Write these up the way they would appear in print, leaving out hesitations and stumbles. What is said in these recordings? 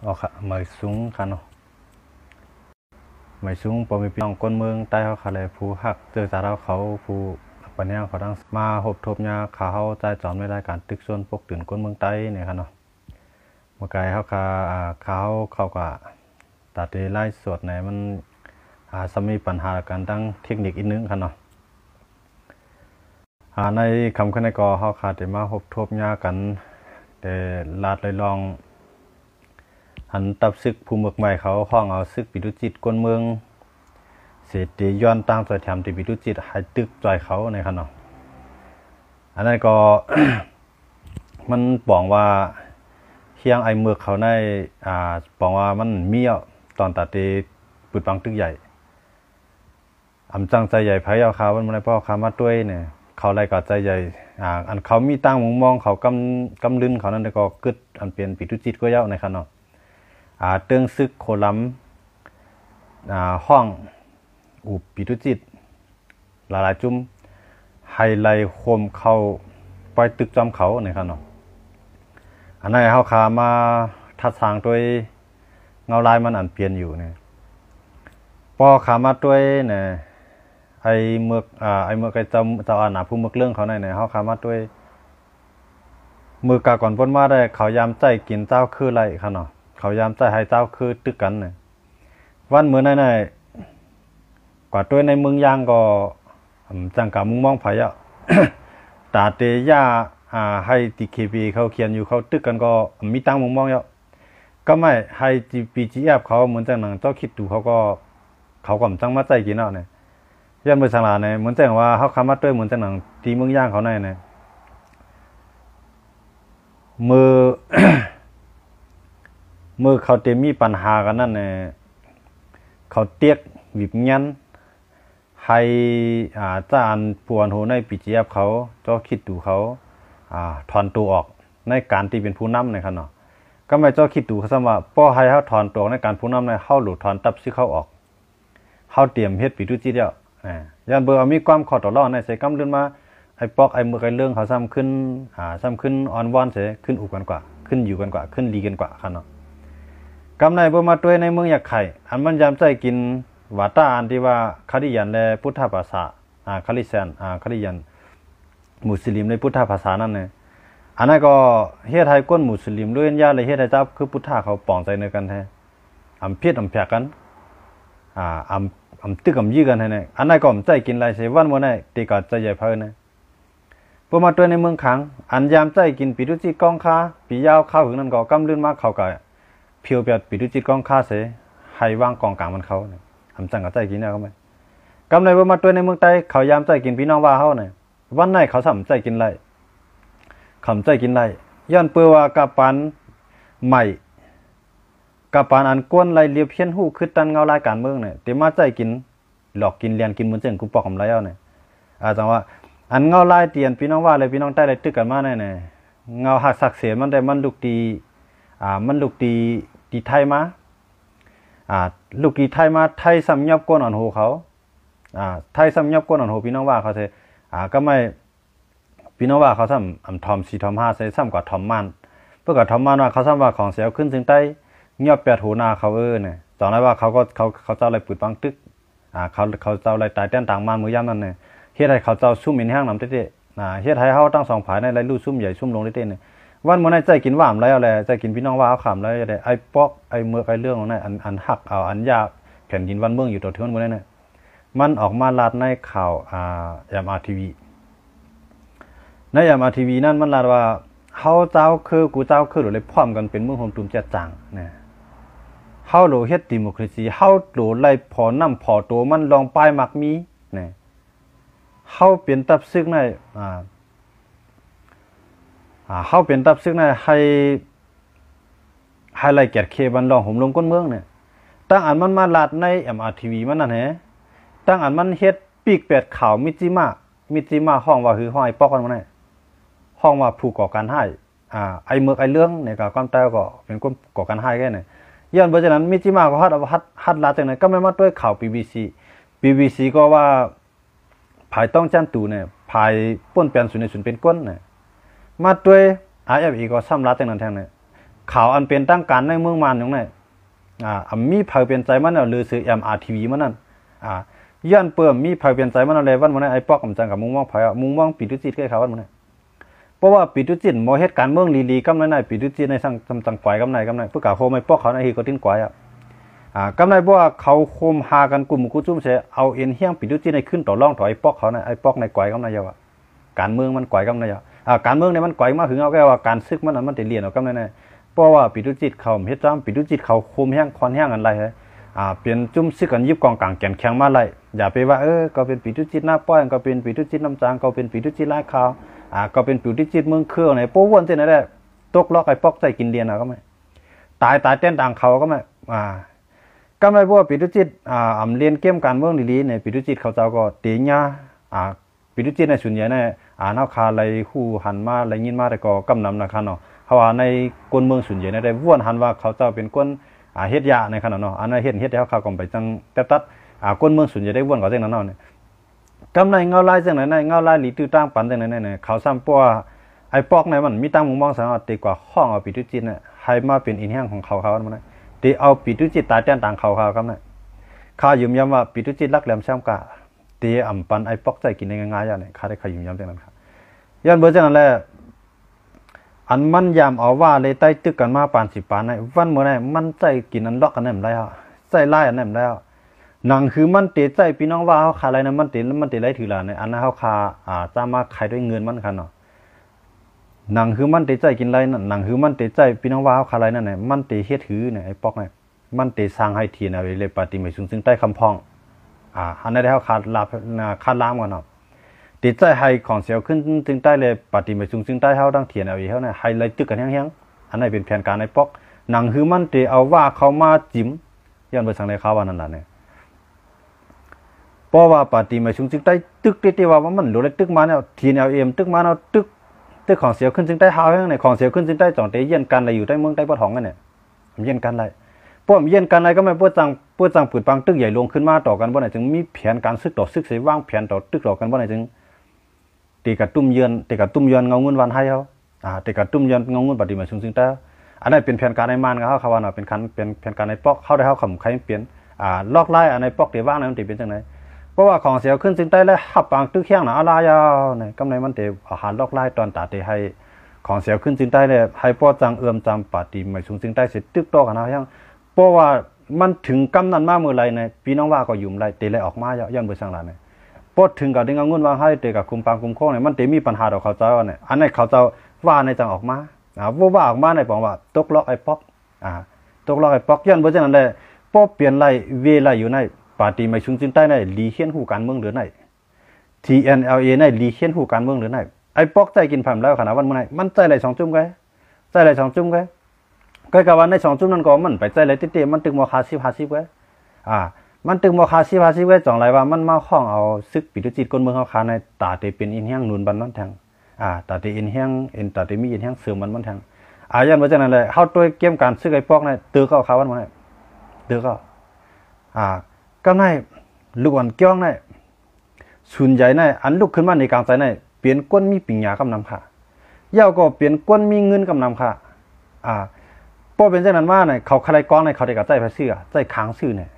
อ๋อค่ะไม่สูงค่ะเนาะไม่สูงพอมีพี่น้องคนเมืองใต้เขาค่ะเลยผู้หักเจอสาเราเขาผู้ปัญญาเขาทั้งมาหบทบยาเขาใจจอนไม่ได้การตึกส่วนพวกตื่นคนเมืองใต้เนี่ยค่ะเนาะเมื่อไกลเขาค่ะเขาก็ตัดไล่สดไหนมันสมีปัญหาการตั้งเทคนิคอีกนึงค่ะเนาะในคำขึ้นในกอเขาขาดแต่มาหบทบยากันแต่ลาดเลยลองหันตับซึกภูมิใหม่เขาห้องเอาซึกปิดุจิตกวนเมืองเสียตีย้อนตั้งใจแถมที่ปิดุจิตหายตึกจอยเขาในขณะอันนั้นก็ มันบอกว่าเฮียงไอเมือกเขาในบอกว่ามันมีตอนตัดตีปุดปังตึกใหญ่อำจังใจใหญ่ไผ่เอาเขามันไม่พ่อเขามาด้วยเนี่ยเขาไล่กับใจใหญ่อันเขามีตั้งมุมมองเขากำลืนเขานั่นก็กึดอันเปลี่ยนปิดุจิตก็เย้าในขณะเตื้องซึกโคลัมห้องอุบปิตุจิตหลายๆจุ่มไฮไลท์โคมเข้าไปตึกจอมเขาในครับเนาะอันนั้นเขาขามาทัดทางด้วยเงาลายมันอันเปลี่ยนอยู่เนี่ยพอขามาด้วยเนี่ยไอเมือกไอเจ้าอาณาผู้เมือกเรื่องเขาเนี่ยเขาขามาด้วยมือกาก่อนพ้นมาได้เขายามใจกินเจ้าคือไรครับเนาะเขายามใจให้เจ้าคือตึกกันเนี่ยวันเมื่อไหนกว่าตัวในเมืองยางก็จังกับมุงมองไผ่อะตาเตย่าให้ตีเคบีเขาเขียนอยู่เขาตึกกันก็มีตั้งมุงมองเยอะก็ไม่ให้จีปีจีแอบเขาเหมือนจังหนังเจ้าคิดดูเขาก็จังมาใจกินเอาเนี่ยยันเมื่อสังหลาเนี่ยเหมือนจังว่าเขาคำมาด้วยเหมือนจังหนังตีเมืองย่างเขาในเนี่ยมือ มือเขาเต็มมีปัญหากันนั่นเนี่ยเขาเตียกวิบยันให้จ้านปวนหูในปีจีแอบเขาเจ้าคิดดูเขาถอนตัวออกในการที่เป็นผู้นำในขณะก็ไม่เจ้าคิดดูเขาสว่าป้อให้เขาถอนตัวในการผู้นำในเข้าหลุดถอนตับซิเขาออกเข้าเตรียมเฮ็ดปีตุจิเดียวยันเบอร์มีความขอต่อรอดในใส่กำเลื่อนมาไอ้ปอกไอ้มือไอ้เรื่องเขาซ้ำขึ้นออนวอนเสียขึ้นอุกกันกว่าขึ้นอยู่กันกว่าขึ้นดีกันกว่าขณะกำในเบอร์มาตัวในเมืองอยากไข่อันมันยามใจกินวัตาอันที่ว่าคดิยันและพุทธภาษาคดิยันคดิยันมุสลิมในพุทธภาษานั่นเนี่ยอันนั้นก็เฮ็ดให้ก้นมุสลิมด้วยญาเลยเฮ็ดให้เจ้าคือพุทธะเขาปองใจในกันแท้เพียดแผกกันตึกยื้อกันแท้เนี่ยอันนั้นก็ใจกินไรเสวันมื้อนั้นตีก็ใจใหญ่เพิ่นนะพอมาตัวในเมืองขังอันยามใจกินปิตุจิกองคาปียาวข้าวหึงนั่นก็กำลื่นมาเขาก็เพียวเปียดปิตุจิกองคาเสให้วางกองกลางมันเขาเนี่ยจังก็ใจกินได้ก็มั้ยกำในบ่มาตัวในเมืองใต้เขายามใจกินพี่น้องว่าเฮาเนี่ยวันไหนเขาสำใจกินไรคำใจกินไรย้อนเปือว่ากะปันใหม่กะปันอันก้นไรเรียบเพี้ยนหู้คือตันเงาลายการเมืองเนี่ยเตมาใจกินหลอกกินเรียนกินเหมือนเจ้งกูปอกคำไรเอาเนี่ยจังว่าอันเงาลายเตียนพี่น้องว่าเลยพี่น้องใต้เลยตึกกันมาเนี่ยเงาหักศักดิ์เสียมันได้มันลูกตีตีไทยมาลูกตีไทยมาไทยซ้ำยับก้นอ่อนหูเขาไทยซ้ำยับก้นอ่อนหูพี่น้องว่าเขาเถก็ไม่พี่น้องว่าเขาซ้ำทอม4ทอม5ใส่ซ้ำกว่าทอมมันเพื่อกับทอมมันว่าเขาซ้ำว่าของเสียขึ้นถึงใต้เงียบแปดหูนาเขาเนี่ยตอนนั้นว่าเขาเจ้าอะไรปืดปังตึกเขาเจ้าอะไรตายแต้นต่างมันมือย่ำนั่นเนี่ยเฮ็ดให้เขาเจ้าซุ่มอินแห้งน้ำเต้เฮ็ดให้เขาตั้ง2ผายในไรลู่ซุ่มใหญ่ซุ่มลงเต้เนี่ยวันมื้อนั้นใจกินว่ามแล้วอะไรใจกินพี่น้องว่าเขาขำแล้วได้ไอ้ปอกไอ้เมือกไอ้เรื่องของนั้นอันหักเอาอันยาแผ่นดินวันเมืองอยู่ตัวเทือนมื้อนั้นเนี่ยมันออกมาลาดในข่าวMRTVในMRTVนั่นมันลาดว่าเฮาเจ้าคือกูเจ้าคือหรือเลยพร้อมกันเป็นเมืองโฮมตุมแจจังนะเฮาโหลเฮ็ดดิโมคราซีเฮาโหลไล่พอนำพอตัวมันลองป้ายมักมีนะเฮาเป็นตับซึกในเฮาเป็นตับซึกในให้ไล่แกดเคบันลองห่มลงก้นเมืองเนี่ยตั้งอันมันมาลาดใน MRTV มันนั่นแหละตั้งอันมันเฮ็ดปีกเป็ดขาวมิจิมาห้องว่าคือห้องไอ้ปอกกันมาเนี่ยห้องว่าผู้ก่อการให้ไอ้เมือกไอ้เรื่องเนี่ยก็ความตายก็เป็นคนก่อการให้แค่เนี่ยย้อนเพราะฉะนั้นมิจิมาก็ฮัดลาจังเนี่ยก็ไม่มาด้วยข่าว BBC ก็ว่าภายต้องจันตูเนี่ยภายป้นเปลี่ยนศูนย์เป็นก้นเนี่ยมาด้วย RFE ก็ซ้ำลาจังนั้นแทงเนี่ย ข่าวอันเป็นตั้งการในเมืองมันอย่างไรมีเผยเป็นใจมันหรือสื่อ MRTV มันนั่นย้อนเปิ่มมีเผยเป็นใจมันอะไรวันมันไอ้ปอกกำจังกับมุงมองเผยมุงมองปิดทุจิตใกล้เขาวันมันเพราะว่าปิดทุจิตโมเหตุการเมืองลีๆกำไรปิดทุจิตในสังจังปล่อยกำไรเพื่อกาโคไม่ปอกเขาในฮีก็ทิ้งปล่อยกำไรบอกว่าเขาโคมหากันกลุ่มกุจุ่มเสเอาเอ็นเฮี้ยงปิดทุจิตในขึ้นต่อร่องถอยปอกเขาไอ้ปอกในปล่อยกำไรเยอะการเมืองมันปล่อยกำไรเยอะการเมืองในมันปล่อยมาถึงเอาแค่ว่าการซึกมันติเลียนเอากำไรในเพราะว่าปิดทุจิตเขาเฮ็ดจ้ำปิดทุจิตเขาโคมแห้งคอนแห้งอะไรเปลี่ยนจุ่มซึกกันยิบกองกลางแก่นแข็งมาไล่อย่าไปว่าก็เป็นปิดทุจิตหน้าป้อยก็เป็นปิดทุจิตน้ำจางก็เป็นปิดทุจิตไล่ข่าวก็เป็นปิดทุจิตเมืองเครือไหนโป้วนเส้นนั่นแหละตกล็อกไอ้ปอกใจกินเดียนก็ไม่ตายเต้นต่างเขาก็ไม่ก็ไม่ว่าปิดทุจิตเรียนเกมการเมืองดีๆในปิดทุจิตเขาเจ้าก็ตีญาปิดทุจิตในส่วนใหญ่ในนักข่าวอะไรคู่หันมาอะไรยินมาแต่ก็กำนำนะครับเนาะเพราะว่าในกวนเมืองส่วนใหญ่ในได้ว่นหันว่าเขาเจ้าเป็นคนเฮ็ดยาในขนาดเนาะอันนั้นเฮ็ดแล้วเขาก็ไปจังแต่ตัดกวนเมืองส่วนใหญ่ได้ว่นก็จังนั้นเนาะเนี่ยกำไรเงาลายจังไหนเงาลายหลีตื้อตั้งปันจังไหนเนี่ยเขาซ้ำปัวไอ้ปอกในมันมีตั้งมุมมองสังเอาตีกว่าห้องเอาปิดทุจิตเนี่ยให้มาเป็นอินแห้งของเขามันนะตีเอาปิดทุจิตตายแต้นต่างเขาครับเนี่ยข้ายืมย้ำว่าปิดทุจิตรักแหลมแซมกะตีอ่ำปันไอ้ปอกใจกินได้ง่ายๆอย่างเนี่ยข้าได้ขยืมย้ำจังนั้นครับย้อนเบอร์จังนั้นแหละอันมันยามเอาว่าเลยใต้ตึกกันมาปาน10 ปานในวันเมื่อไหร่มันใจกินอันล็อกกันแหนมได้ใจไล่อันแหนมได้หนังคือมันเตะใจพี่น้องว่าเขาขายอะไรนะมันเตะไรถือละเนี่ยอันนั้นเขาขาจะมาขายด้วยเงินมันคันเนาะหนังคือมันเตะใจกินไรนั่นหนังคือมันเตะใจพี่น้องว่าเขาขายอะไรนั่นเนี่ยมันเตะเฮ็ดถือเนี่ยไอ้ปอกเนี่ยมันเตะสร้างให้ทีนะเลยปฏิไม่ซึ่งใต้คำพ้องอันนั้นได้เขาขาดล้ามกันเนาะติดใจให้ของเสียวขึ้นจึงใต้เลยปฏิไม่ซึ่งใต้เขาตั้งเทียนเอาอีกเขาเนี่ยให้เลยตึกกันแห้งๆอันนั้นเป็นแผนการไอ้ปอกหนังคือมันเตะเอาว่าเขามาจิ้มย้อนไปทางในเขาว่านั่นแหละเนี่ยเพราะว่าปฏิมาชุมจึงได้ตึกที่ว่ามันหลุดเลยตึกมาเนี่ยทีแนวเอ็มตึกมาเนี่ยตึกของเสียขึ้นจึงได้เฮาอย่างเนี่ยของเสียขึ้นจึงได้จ่องเตยเย็นกันอะไรอยู่ใต้เมืองใต้ปะทองกันเนี่ยเย็นกันอะไรพวกเย็นกันอะไรก็ไม่พวกจังปืนปังตึกใหญ่ลงขึ้นมาต่อกันบ่ไหนจึงมีแผนการซึกต่อซึกเสียว่างแผนต่อตึกต่อกันบ่ไหนจึงตีกับตุ้มเยือนเงาเงินวันให้เขาตีกับตุ้มเยือนเงาเงินปฏิมาชุมจึงได้อันนั้นเป็นแผนการในมานเขาว่าเนาะเป็นแผนการในปอกเข้าได้เขาขำใครเปลี่ยนลอกไล่อันในปอกเดี๋ยวว่างนั้นมันตีเป็นจังไหนเพราะว่าของเสียขึ้นจึงได้แล้วหับปางตึกแข้งหนาอะไรยาวเนี่ยกำไรมันเตะอาหารลอกไล่ตอนตาเตะให้ของเสียขึ้นจึงได้เลยให้ป้อจังเอื้อมจำปฏิไม่สูงจึงได้เสร็จตึกต่อกันนะยังเพราะว่ามันถึงกำนันมาเมื่อไรเนี่ยพี่น้องว่าก็ยุ่มไรเตะไรออกมาย้อนเบอร์สังหลานเนี่ยพอถึงกับดึงเงินวางให้เตะกับคุมปางคุมโค้งเนี่ยมันเตะมีปัญหาต่อเขาเจ้าเนี่ยอันนี้เขาเจ้าว่าในจังออกมาว่าออกมาในบอกว่าตกล็อกไอ้ป๊อกตกล็อกไอ้ป๊อกย้อนเบอร์จังนั้นเลยป้อเปลี่ยนไรเวไรอยู่ในปาร์ตี้ไม่ชุนจินใต้ในลีเฮียนหูการเมืองหรือไหน TNLA ในลีเฮียนหูการเมืองหรือไหนไอ้ปอกใจกินผ่านแล้วขนาดวันเมื่อไหร่มันใจไหล2 จุ่มไงใจไหล2 จุ่มไงก็กะวันใน2 จุ่มนั้นก็มันไปใจไหลติดมันตึงมอคา50-50ไงมันตึงมอคา50-50ไงจ่องไรว่ามันมาห้องเอาซึกปิดจิตคนเมืองเขาคาในตาเตเป็นอินแห้งนูนบันนั่นแทงตาเตอินแห้งตาเตมีอินแห้งเสื่อมมันแทงยันมาจากนั้นเลยเข้าตัวเกมการซึกไอ้ปอกในตือก็เขาวันเมื่อไหร่ตือก็ก็ในลูกอ่อนเกี้ยงในส่วนใหญ่ในอันลุกขึ้นมาในกลางใจในเปลี่ยนก้นมีปิญญากำนำค่ะยาวก็เปลี่ยนก้นมีเงินกำนำค่ะพอเป็นเช่นนั้นว่าเนี่ยเขาใครก้องในเขาได้กับใจพระซื่อใจค้างซื่อเนี่ย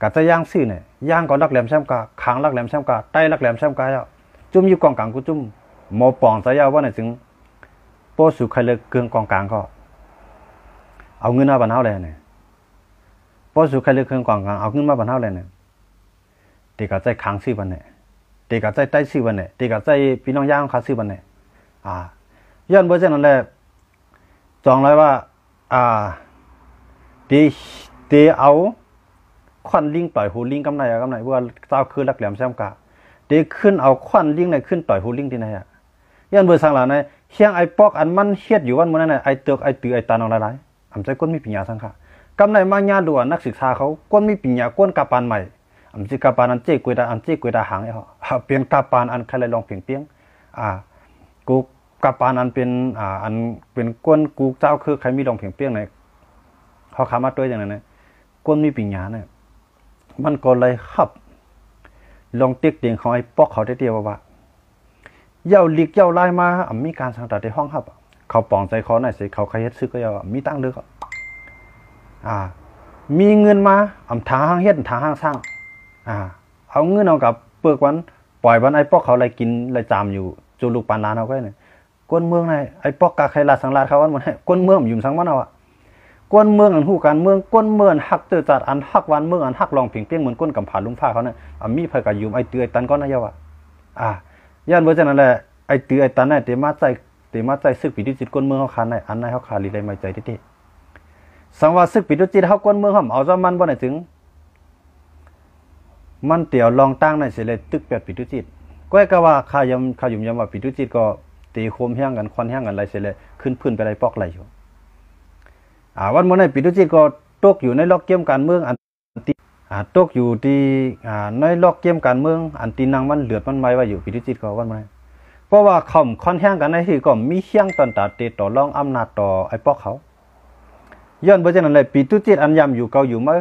กับใจย่างซื่อเนี่ยย่างก็รักแหลมแซมกาค้างรักแหลมแซมกาใต้รักแหลมแซมกาจุ่มอยู่กองกลางกูจุ่มหมอปองใจยาวว่าเนี่ยถึงพอสู่ใครเลยเกลืองกองกลางก็เอาเงินมาบรรเทาเลยเนี่ยพอสู่ใครเลือกเครื่องกองกลางเอาขึ้นมาบรรเทาเลยเนี่ยเด็กกับใจค้างซื้อวันเนี่ยเด็กกับใจใต้ซื้อวันเนี่ยเด็กกับใจพี่น้องย่างเขาซื้อวันเนี่ยย้อนเบอร์เช่นนั้นแหละจองเลยว่าเดเอาควันลิงต่อยหูลิงกำไรว่าเจ้าคือรักแหลมแซมกาเดขึ้นเอาควันลิงในขึ้นต่อยหูลิงที่ไหนย้อนเบอร์สังหลานในเชียงไอปอกอันมันเฮ็ดอยู่วันเมื่อนั้นไอเตือกไอตือไอตาน้องหลายๆใจก้นมีปัญญาสังขากำไรมาญาด่วนนักศึกษาเขาก้นมีปัญญาก้นกาปานใหม่จิกาปานอันเจ๊กวยดาหางเขาเปลี่ยนกาปานอันใครเลยลองเพียงเปียงกูกาปานอันเป็นอันเป็นก้นกูเจ้าคือใครมีลองเพียงเปียงไหนเขาขามาด้วยอย่างนั้นนะก้นมีปัญญาเนี่ยมันก็เลยขับลองเติ๊กเตียงของไอ้ปอกเขาได้เดียวว่าเย้าลีกเย้าไล่มามีการสังกัดในห้องครับ เขาปองใจเขาไหนสิเขาใครเฮ็ดซึกก็ยังมีตั้งเด้อก็มีเงินมาทางห้างเฮ็ดทางห้างสร้างเอาเงินเอากับเปลือกวันปล่อยวันไอ้ปอกเขาอะไรกินอะไรจามอยู่จูลูกปานลานเอาไว้เนี่ยกวนเมืองไหนไอ้ปอกกาใครลาสังลาเขาวันหมดกวนเมืองอยู่สังวันเอากวนเมืองอันหูการเมืองกวนเมืองหักเตอจัดอันหักวันเมืองอันหักลองเพียงเพียงเหมือนก้นกำผาลุงผ้าเขาเนี่ยมีไผกับยืมไอ้เตือตันก้อนนะเยาย่านเบอร์จันนั่นแหละไอ้เตือไอ้ตันเนี่ยเตมาใจซึกปีดิจิตกวนเมืองเขาขาดในอันไหนเขาขาดลีได้ไม่ใจที่สังว่าซึกปีดิจิตเขากวนเมืองเขาเอาจอมันบ่ไหนถึงมันเตี่ยวลองตั้งในเสเลยตึกแปดปีดิจิตก็ไอ้ก็ว่าขายมว่าปีดิจิตก็ตีโคมแห้งกันควันแห้งกันอะไรเสเลยขึ้นพื้นไปอะไรปอกไหลอยู่วันเมื่อไหร่ปีดุจิตก็ตกอยู่ในล็อกเกมการเมืองอันตีตกอยู่ที่ในล็อกเกมการเมืองอันตีนางมันเหลือดมันไม่ว่าอยู่ปีดุจิตก็วันเมื่อไหร่เพราะว่าเขาค่อนแห้งกันในที่ก็มีเชี่ยงตอนตัดเตะต่อรองอำนาจต่อไอ้ปอกเขาย้อนเพราะฉะนั้นเลยปีดุจิตอันยำอยู่เกาอยู่เมื่อ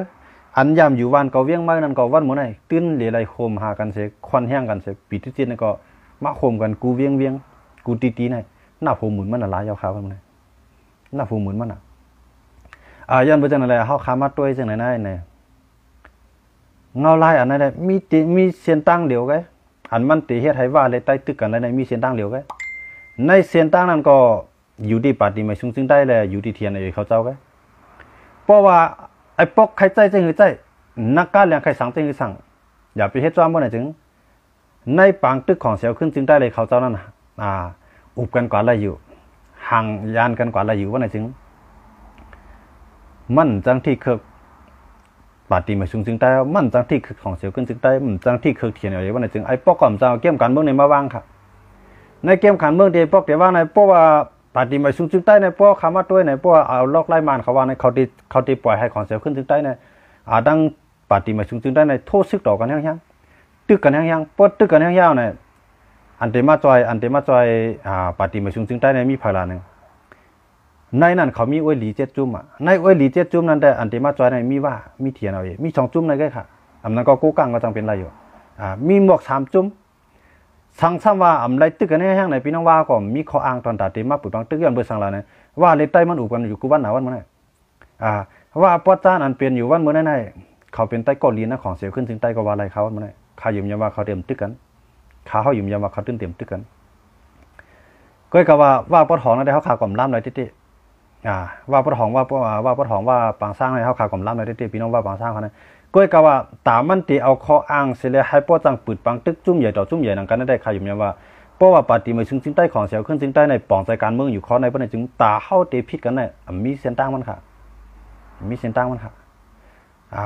อันยำอยู่วันเกาเวียงเมื่อนั้นก็วันเมื่อไหร่ตื้นเหลือไรโคมหากันเสียค่อนแห้งกันเสียปีดุจิตนี่ก็มาโคมกันกูเวียงกูตีนี่หน้าโผล่หมุนมันอะไรยาวขาววันเมื่อไหร่หน้าโผล่หมุนมันย้อนไปจังไหนเขาขามาตัวจังไหนเนี่ยเงาลายอันนั้นเลยมีเส้นตั้งเดียวกันอันมันตีเฮ็ดให้ว่าเลยใต้ตึกกันเลยมีเส้นตั้งเดียวกันในเส้นตั้งนั้นก็อยู่ที่ปาร์ตี้ไม่ซึ่งได้เลยอยู่ที่เทียนเขาเจ้ากันเพราะว่าไอ้ปกใครใจจังหือใจนักการเลี้ยงใครสั่งจังหือสั่งอย่าไปเฮ็ดจ้าบ่ไหนถึงในปางตึกของเสียวขึ้นจึงได้เลยเขาเจ้านั้นอุบกันกว่าอะไรอยู่ห่างยานกันกว่าอะไรอยู่ว่าไหนถึงมันจังที่คือปาร์ตี้มาซึ่งได้มันจังที่คือของเสียวขึ้นจึงได้มันจังที่คือเทียนอะไรว่าไหนจึงไอ้ปอกก่อมจะเอาเกมการเมืองในมาว่างค่ะในเกมการเมืองเดียปอกเดียว่าในเพราะว่าปาร์ตี้มาซึ่งได้ในเพราะคำว่าด้วยในเพราะเอาลอกไล่มานเขาว่าในเขาตีปล่อยให้ของเสียวขึ้นจึงได้ในดังปาร์ตี้มาซึ่งได้ในโทษซึกต่อกันยังตึกกันยังปดตึกกันยังในอันเตมาจอยปาร์ตี้มาซึ่งได้ในมีพลานึงในนั้นเขามีอ้วยหลีเจ็ดจุ่มในอ้วยหลีเจ็ดจุ่มนั้นแต่อันที่มาจอยในมีเทียนเอาเองมี2จุ่มในก็ค่ะอันนั้นก็กู้กังก็จังเป็นไรอยู่มีหมวก3จุ่มสังซ้ำว่าอำไรตึกกันแห้งในพี่น้องว่าก็มีข้ออ้างตอนตัดที่มาปุดบางตึกย้อนเบอร์สังลาเนี่ยว่าเลยใต้มันอุบกันอยู่กูบ้านหนาวันเมื่อไหร่ว่าปอจ้านอันเปลี่ยนอยู่วันเมื่อไหร่เขาเป็นใต้เกาหลีนะของเสียวขึ้นถึงใต้ก็ว่าอะไรเขาวันเมื่อไหร่ข้ายืมยามว่าเขาเต็มตึกกันข้าเขายืมยามว่าเขาตื้นเต็มตึกกันก็กะว่าปอทองนั่นได้เขาขากล่อมล้ำเลยที่ว่าปะทองว่าปางสร้างในเขาขากล่อมล้ำในที่พี่น้องว่าปางสร้างเขาเนี่ยก็กะว่าตามันตีเอาข้ออ้างเสียเลยให้ป้อจังปืดปังตึกจุ่มใหญ่ต่อจุ่มใหญ่นั่งกันได้ใครอยู่เนี่ยว่าเพราะว่าปฏิมาซึ่งใต้ของเสียวขึ้นซึ่งใต้ในปองใจการเมืองอยู่ข้อในประเด็นจึงตาเข้าเตะพิษกันเนี่ยมีเส้นตั้งมันค่ะ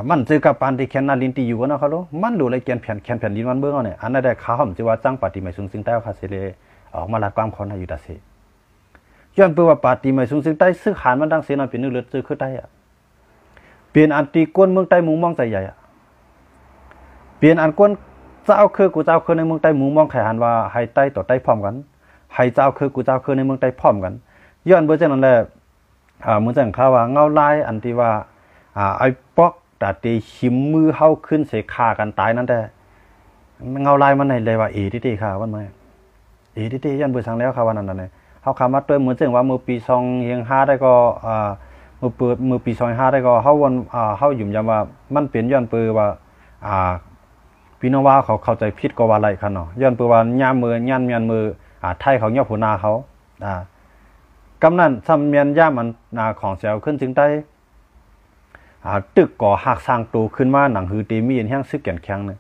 มันเจอกับปานที่แคนนาลินตีอยู่กันนะเขารู้มันดูเลยแผ่นดินมันเบื้องเนี่ยอันนั้นได้ข้าวหอมจะว่าจังปฏิมาซึ่งใต้เขาเสียเลยออกมาลัดความคนอยู่ดัชย้อนเปว่าปาร์ตี้ไม่สูงซึ่งใต้ซื้อขานมันดังเสียนเป็นนึกเลือดซื้อขึ้นได้เปลี่ยนอันตีก้นเมืองใต้มุงมองใจใหญ่เปลี่ยนอันก้นเจ้าคือกูเจ้าคือในเมืองใต้มุงมองไขหันว่าให้ใต้ต่อใต้พร้อมกันให้เจ้าคือกูเจ้าคือในเมืองใต้พร้อมกันย้อนเบอร์เจ้านั่นแหละเมื่อจังข่าวว่าเงาลายอันที่ว่าไอ้ปอกแต่ตีชิมมือเข้าขึ้นเสกขากันตายนั่นแต่เงาลายมันในเลยว่าที่ค่ะวันไหนที่ย้อนเบอร์สั่งแล้วค่ะวันนั้นเลยเขาขามาตัวเหมือนเช่นว่ามือปี2025ได้ก็มือปี2025ได้ก็เขาหยุ่มยำว่ามันเปลี่ยนย้อนเปือว่าพี่น้องว่าเขาเข้าใจผิดก็ว่าอะไรกันเนาะย้อนเปือว่าย่ามมือย่านเมียนมือไทยเขาเงียบหัวนาเขากำนันซ้ำเมียนย่ามันของเสียวขึ้นจึงได้ตึกก่อหักสร้างตัวขึ้นมาหนังหือตีมีเห็นแห้งซึกแก่นแข็งเนี่ย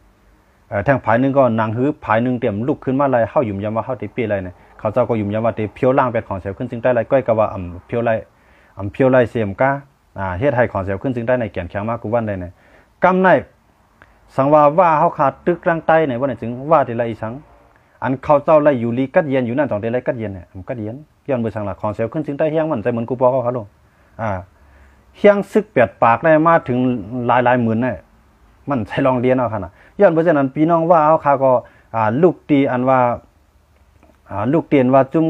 แทงผายนึงก็หนังหือผายนึงเต็มลุกขึ้นมาอะไรเข้าหยุ่มยำว่าเข้าตีปีอะไรเนี่ยเขาเจ้าก็ยุ่มยำว่าตีเพียวล่างเป็ดของเสียวขึ้นจึงได้ไรก้อยกับว่าเพียวไรเสียมก้าเฮ็ดให้ของเสียวขึ้นจึงได้ในแก่นแข็งมากกูวันได้เนี่ยกำในสังว่าเขาขาดตึกร่างใต้เนี่ยว่าไหนจึงว่าทีไรสังอันเขาเจ้าไรอยู่ลีกัดเย็นอยู่นั่นสองทีไรกัดเย็นเนี่ยกัดเย็นย้อนเบอร์สังหลักของเสียวขึ้นจึงได้เฮี้ยงมันใจเหมือนกูปอเขาลงเฮี้ยงซึกเปียดปากได้มาถึงหลายหมื่นเนี่ยมันใช้ลองเรียนเอาขนาดย้อนเพราะฉะนั้นพี่น้องว่าเขาขาก็ลูกตีอันว่าลูกเตียนว่าจุ้ม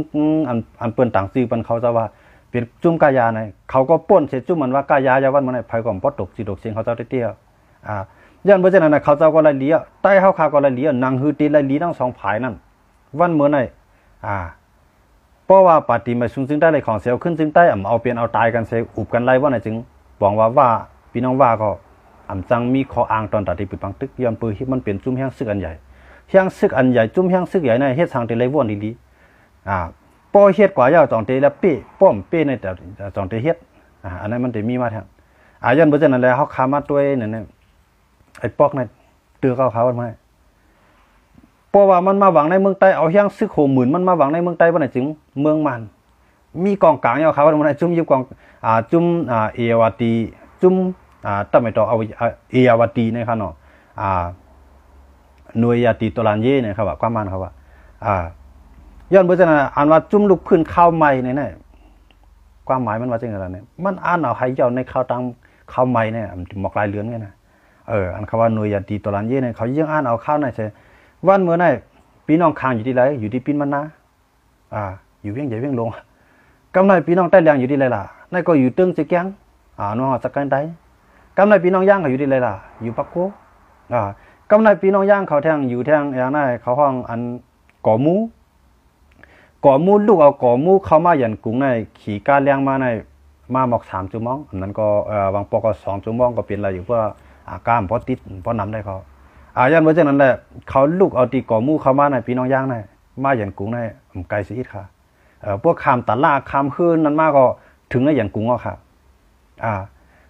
อันเปิ้นต่างซื้อปันเขาจะว่าเป็นจุ้มกายาเนี่ยเขาก็ป้นเสร็จจุ้มมันว่ากายายาวันมันไผก่อนปอดตกสีดกเสียงเขาเจ้าเตี้ยย้อนเพราะฉะนั้นเขาเจ้าก็ไล่เลี้ยใต้เขาขาก็ไล่เลี้ยนางฮือตีไล่เลี้ยทั้งสองผายนั่นวันเมื่อไหร่ เพราะว่าปฏิมาชุนซึ่งได้เลยของเสียวขึ้นซึ่งได้เอาเปลี่ยนเอาตายกันเสียอุบกันไล่ว่าไหนจึงบอกว่าพี่น้องว่าก็จังมีข้ออ้างตอนตัดที่ปิดบังตึกย้อนปืนที่มันเป็นจุ่มแห้งซึกอันใหญ่แห้งซึกอันใหญ่จุ่มแห้งซึกใหญ่ในเฮ็ดทางที่ไรว่นดีป้อเฮ็ดกว่ายาวจองเตแล้วเป้ป้อมเป้ในแต่จองเตเฮ็ดอันนั้นมันจะมีมาแทงย้อนเบอร์นั้นแล้วเขาขามาตัวเนี่ยไอ้ปอกเนี่ยเตือเขาว่าไม่เพราะว่ามันมาหวังในเมืองใต้เอาแห้งซึกโหมื่นมันมาหวังในเมืองใต้ว่าไหนจึงเมืองมันมีกองกลางเอาเขาว่ามันจุ่มยุบกองจุ่มเอวาตีจุ่มตั้งไม่ต่อเอาเอวาตีนะครับเนาะหน่วยยาตีตลานเย่เนี่ยครับว่าความมันเขาว่าย้อนเบอร์นั้นอ่านว่าจุ่มลูกพื้นข้าวใหม่เนี่ยความหมายมันว่าจังอะไรเนี่ยมันอ่านเอาให้เจ้าในข้าวตังข้าวใหม่เนี่ยมันหมอกลายเลือนไงนะอันคำว่าหน่วยยาตีตลานเย่เนี่ยเขายังอ่านเอาข้าวในใช่วันเมื่อไหร่พี่น้องคางอยู่ที่ไรอยู่ที่ปินมันนะอยู่เวียงใหญ่เวียงลงกำไรพี่น้องใต้แรงอยู่ที่ไรล่ะนั่นก็อยู่ตึงจะแกงน้องสักกันได้กำไรพี่น้องย่างเขาอยู่ที่ไรล่ะอยู่ปักโกกำไรพี่น้องย่างเขาแทงอยู่แทงอย่างนั้นเขาห้องอันก่อมูลูกเอาก่อมูเข้ามายันกุ้งในขี่ก้าเลี้ยงมาในมาหมอก3 ชั่วโมงอันนั้นก็บางปอก็2 ชั่วโมงก็เป็นอะไรอยู่เพื่ออาการเพราะติดเพราะน้ำได้เขายันเมื่อจากนั้นแหละเขาลูกเอาตีก่อมูเข้ามาในพี่น้องย่างในมายันกุ้งในไกลสิค่ะพวกคำตัดล่าคำฮื้นนั้นมากก็ถึงในยันกุ้งค่ะ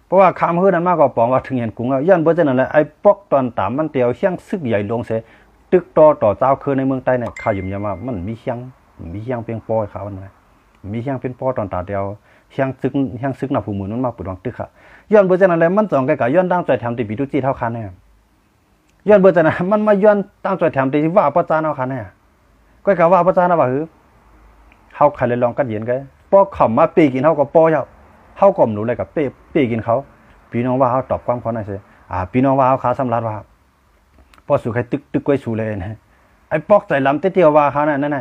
เพราะว่าคำฮื้นนั้นมากก็ปองว่าถึงยันกุ้งยันเมื่อจากนั้นแหละไอ้ปอกตอนตามมันเตียวเชียงซึกใหญ่ลงเสียตึกต่อเจ้าคือในเมืองใต้เนี่ยข่าวยุ่มยามามันมีเชียงเพียงปอเขาเนี่ยมีเชียงเป็นปอตอนตาเดียวเชียงซึกหน้าผู้มือนั้นมาปุดวังตึกค่ะย้อนเบอร์จากนั้นเลยมันจ่องไกลๆย้อนตั้งใจทำติดปีตุจีเท่าคันเนี่ยย้อนเบอร์จากนั้นมันมาย้อนตั้งใจทำติดว่าประจานเอาคันเนี่ยก็กะว่าประจานเอาว่าคือเขาใครเลยลองกัดเย็นกันปอขำมาปีกินเขาก็ปอเยาเขาก็หนูเลยกับปีกินเขาพี่น้องว่าเขาตอบความเขาหน่อยสิพี่น้องว่าเขาขาสำลักว่าพอสู่ใครตึกไว้สู่เลยนะไอ้ปอกใจลำเตี้ยวว่าเขานั่น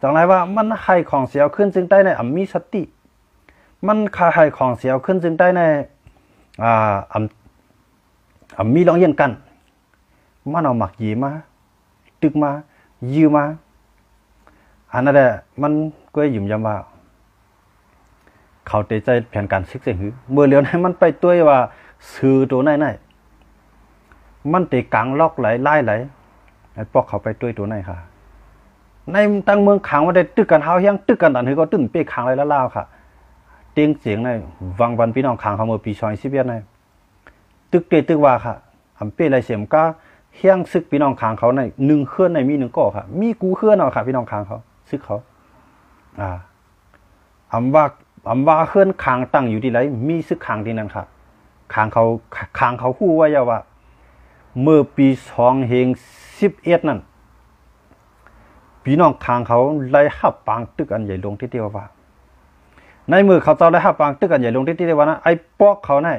จังไรว่ามันให้ของเสียวขึ้นจึงได้ในมีสติมันให้ของเสียวขึ้นจึงได้ในมีลองเย็นกันมันเอาหมักยีมาตึกมายืมมาอันนั้นแหละมันก็ยุ่มยำว่าเขาเตะใจแผนการซึกเสียงหือเมื่อเลี้ยวให้มันไปตัวว่าซื้อตัวไหนมันเตะกลางล็อกไหลไอ้ปอกเขาไปตัวไหนค่ะในตั้งเมืองขังว่าได้ตึกกันเฮาเฮียงตึกกันตันหือก็ตึ้งเป้ขังเลยแล้วลาวค่ะเตียงเสียงในวังวันพี่น้องขังเขาเมื่อปี2021ในตึกเตตึกว่าค่ะเป้ไรเสียมก็เฮียงซึกพี่น้องขังเขาใน1เคลื่อนในมี1ก่อค่ะมีกูเคลื่อนเอาค่ะพี่น้องขังเขาซึกเขาว่าเคลื่อนขังตั้งอยู่ที่ไหนมีซึกขังที่นั่นค่ะขังเขาคู่ไว้ว่าเมื่อปี2011นั่นพี่น้องทางเขาไล่หับปางตึกอันใหญ่ลงที่เดียวว่าในมือเขาจะไล่หับปางตึกอันใหญ่ลงที่เดียวว่านะไอ้ปอกเขาเนี่ย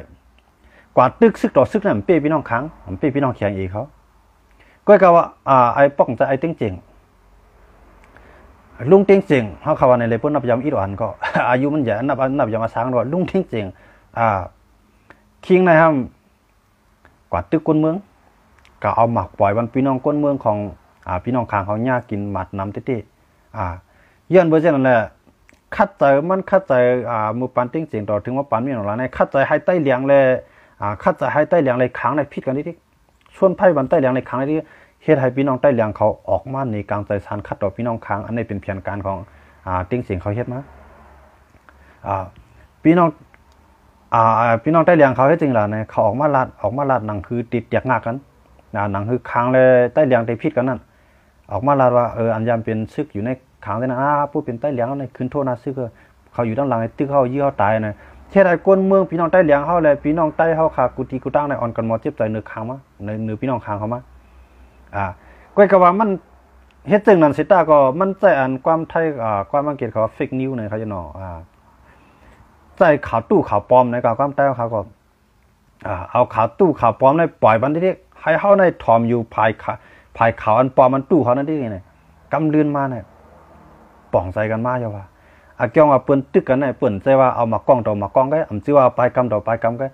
กว่าตึกซึกต่อซึกนั่นเป้พี่น้องค้างเป้พี่น้องเขียงอีเขาก็กล่าวว่าไอ้ปอกจะไอ้เต็งเจ๋งลุงเต็งเจ๋งเขาว่าในเลยพวกนับยำอีดอันก็อายุมันใหญ่นับยำมาช้างด้วยลุงเต็งเจ๋งคิงนะครับกว่าตึกก้นเมืองก็เอาหมักปล่อยวันพี่น้องก้นเมืองของพี่น้องคางเขาย่ากินหมัดน้ำเต้ย้อนเบอร์เช่นนั้นแหละคัดใจมือปันติ้งเสียงต่อถึงว่าปันมีหนองละในคัดใจให้ใต้เลี้ยงเลยคัดใจให้ใต้เลี้ยงเลยขังในพิษกันที่ส่วนไพ่บันใต้เลี้ยงในขังในที่เฮ็ดให้พี่น้องใต้เลี้ยงเขาออกมาในกลางใจสารคัดต่อพี่น้องคางอันนี้เป็นเพียงการของติ้งเสียงเขาเฮ็ดมาพี่น้องใต้เลี้ยงเขาเฮ็ดจริงล่ะในเขาออกมาลาดหนังคือติดแยกงากันหนังคือค้างเลยใต้เลี้ยงได้พิษกันนั่นออกมาลาดว่าอันยามเป็นซึกอยู่ในขังเลยนะผู้เป็นใต้เลี้ยงในคืนโทษนะซึกเขาอยู่ด้านหลังไอ้ตึกเขายี่เขาตายนะเช่นไอ้ก้นเมืองพี่น้องใต้เลี้ยงเขาเลยพี่น้องใต้เขาขากุฏิกุตั้งในอ่อนกันหมดเจ็บใจเนื้อค้างมาในเนื้อพี่น้องค้างเขามาก็กว่ามันเฮ็ดจึงนั่นสิตาก็มันใจอันความไทยความอังกฤษเขาเฟกนิวเนี่ยเขาจะหนอใจข่าวตู้ข่าวปลอมในกับความใต้เขาก็เอาข่าวตู้ข่าวปลอมในปล่อยบันที่ให้เขาในถอมอยู่ภายข่าวอันปลอมมันตู้เขานั่นที่ไงกำเลือนมาเนี่ยป่องใจกันมาเยาว่าเกี่ยวกับเปิ้นตึกกันเนี่ยเปิ้นใจว่าเอามากล้องต่อมากล้องก็ชื่อว่าไปกำต่อไปกำก็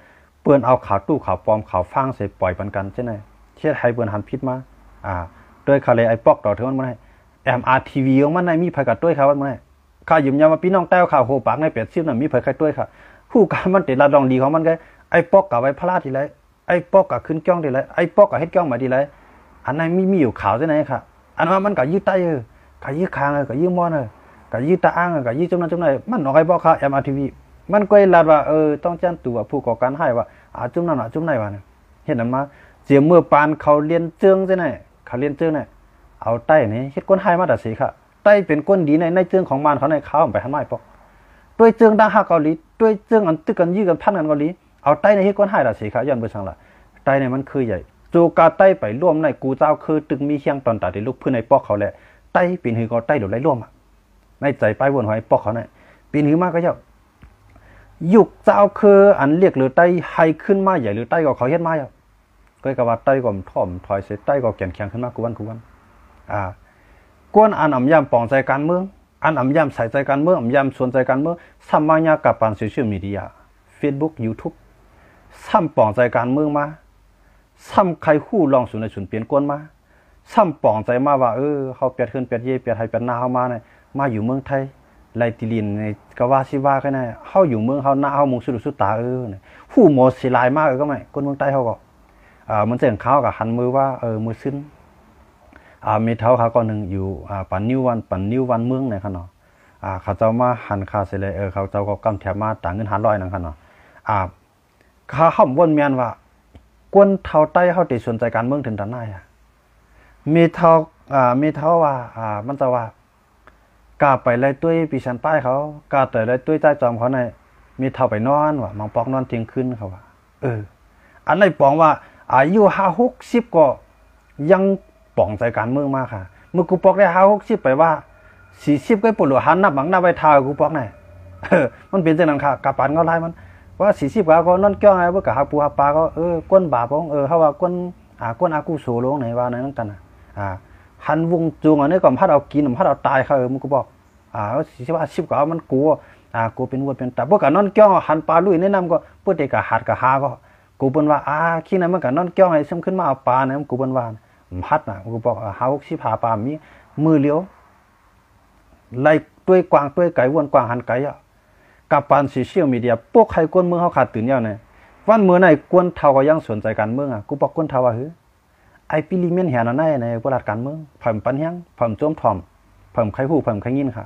เปิ้นเอาข่าวตู้ข่าวปลอมข่าวฟังใส่ปล่อยปันกันใช่ไหมเชื่อให้เปิ้นหันพิษมาโดยเขาเลยไอ้ปอกต่อถึงมันไม่MRTV ของมันในมีภัยกับด้วยเขาว่ามัน ข้าหยิบยามาพี่น้องแต้วข่าวโหปากใน80น่ะมีเผยใครด้วยค่ะผู้การมันติดระดองดีของมันก็ไอ้ปอกกับไว้พลาดทีไรไอ้ปอกกับขึ้นจ้องทีไรไอ้ปอกกับเฮ็ดจ้องมาทีไรอันนั้นมีอยู่ข่าวใช่ไหมค่ะอันว่ามันก็ยืดใต้ก็ยืดคางก็ยืดมอนก็ยืดตาอ้างก็ยืดจมนั้นจมไหนมันน้อยปอกค่ะ MRTV มันก็ลาดว่าต้องแจ้งตัวผู้ก่อการให้ว่าจุ่มนั่นจุ่มไหนวะเนี่ยเห็นนั้นมาเสียเมื่อปานเขาเรียนเจิงใช่ไหมเขาเรียนเจิงเนี่ยเอาใต้นี่เฮ็ดก้นให้มาแต่สีค่ะใต้เป็นก้นดีในเจิงของมันเขาในเขาไปให้ไม่ปอกด้วยเจิงดังฮักเกาหลีด้วยเจิงอันตึกกันยื้อกันพันกันเกาหลีเอาใต้ในเฮ็ดก้นให้แต่สีค่ะย้อนไปสั่งละใต้ในมันคือใหญ่จูกาใต้ไปร่วมในกูเจ้าคือตึกมีเชียงตอนตัดที่ลูกพื้นในปอกเขาแหละใต้ปีนหือก็ใต้โดดไล่ร่วมในใจไปวนหอยปอกเขาเนี่ยปีนหือมากก็เจ้ายุกเจ้าคืออันเรียกหรือใต้ให้ขึ้นมาใหญ่หรือใต้ก็เขาเฮ็ดมาอ่ะก็กว่าใต้ก็ถ่อมถอยเสร็จใต้ก็แข็งขึ้นมากูวันกวนอันอ่ำยำปองใจการเมืองอันอ่ำยำใส่ใจการเมืองอ่ำยำส่วนใจการเมืองซ้ำมายากับปานโซเชียลมีเดีย Facebook YouTube ซ้ำปองใจการเมืองมาซ้ำใครคู่ลองสู่ในสุนเปลี่ยนกวนมาซ้ำปองใจมาว่าเขาเปลี่ยนขึ้นเปลี่ยนเย่เปลี่ยนไทยเปลี่ยนหน้าเขามาเนี่ยมาอยู่เมืองไทยไลติลินในกว่าสิว่ากันเนี่ยเขาอยู่เมืองเขาหน้าเขามุงสุดตาเนี่ยผู้หมดสิลายมากก็ไม่คนเมืองใต้เขาก็มันเสียงเขากับหันมือว่ามือซึ้นมีเท้าเขาก็หนึ่งอยู่ปันนิ้ววันเมืองเนี่ยครับเนาะเขาเจ้ามาหันคาเสเลยเขาเจ้าก็กำแถบมาต่างเงิน500นะครับเนาะเขาห้ามวนเมียนว่ากวนเท้าใต้เขาติดสนใจการเมืองถึงด้านไหนมีเท้าว่ามันจะว่ากาไปไล่ตุ้ยปีชันป้ายเขากาแต่ไล่ตุ้ยใต้จอมเขาในมีเท้าไปนอนว่ะมังปอกนอนเที่ยงคืนเขาว่าอันไหนปองว่าอายุ50-60ก็ยังป่องใจการเมืองมากค่ะเมื่อกูปอกได้50-60ไปว่า40ก็ปวดหัวหันนับหมังนับไปทากูปอกไหนมันเป็นจังนั้นค่ะกับปานเงาลายมันว่า40ก็นอนเกี้ยวไงว่ากับหาปูหาปลาก็ก้นบาปของเขาว่าก้นอากูโซลงไหนว่าไหนนั่นกันหันวงจูงอันนี้ก่อนพัดเอากินพัดเอาตายเขามึงกูบอก40ก็มันกูเป็นวัวเป็นตาพวกกับนอนเกี้ยวหันปลาลุยแนะนำก็เพื่อเด็กกับหัดกับหาก็กูเป็นว่าขี้นั้นมันกับนอนเกี้ยวให้ซึมขึ้นมาเอาปลาเนี่ยกูเป็นว่าพัดกูบอก50หาปลามีมือเลี้ยวไล่ด้วยกวางด้วยไก่วนกวางหันไก่กับปานโซเชียลมีเดียพวกใครกวนเมืองเขาขาดตื่นเนี่ยเนี่ยวันเมื่อไหนกวนเท่าก็ยังสนใจการเมืองกูบอกกวนเท่าว่าไอปิลิเมียนเห็นอะไรในประวัติการเมืองเพิ่มปัญญาเพิ่มโจมทอมเพิ่มใครหูเพิ่มใครยินค่ะ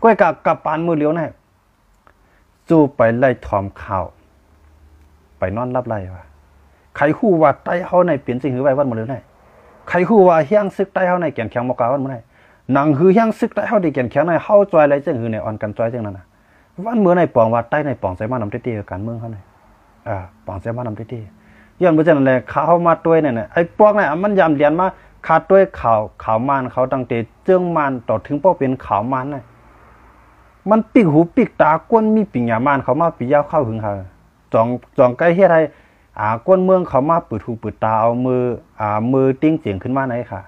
ก็กับปานมือเลี้ยวเนี่ยจูไปไล่ทอมข่าวไปนอนรับไล่ว่าใครหูว่าใต้เขาในเปลี่ยนสิ่งหือไว้วันมือเลี้ยวเนี่ยใครหูว่าเฮียงซึกใต้เขาในแก่นแข็งมกาวันมือไหนหนังหือเฮียงซึกใต้เขาในแก่นแข็งในเข้าจอยอะไรจังหือในอ่อนกันจอยจังนั้นนะวันมือในปองว่าใต้ในปองใส่มานำเตี้ยการเมืองเขาเนี่ยปองใส่มานำเตี้ยย้อนไปจากนั้นแหละเขามาด้วยเนี่ยไอ้พวกเนี่ยมันยำเรียนมาขาดด้วยข่าวมันเขาตั้งแต่เจื้องมันต่อถึงพวกเป็นข่าวมันเนี่ยมันปิกหูปิกตาก้นมีปิ่งยามันเขามาปียาวเข้าหึงเขาจองใกล้เฮ็ดให้ก้นเมืองเขามาเปิดหูเปิดตาเอามือติ้งเจียงขึ้นมาไหนค่ะ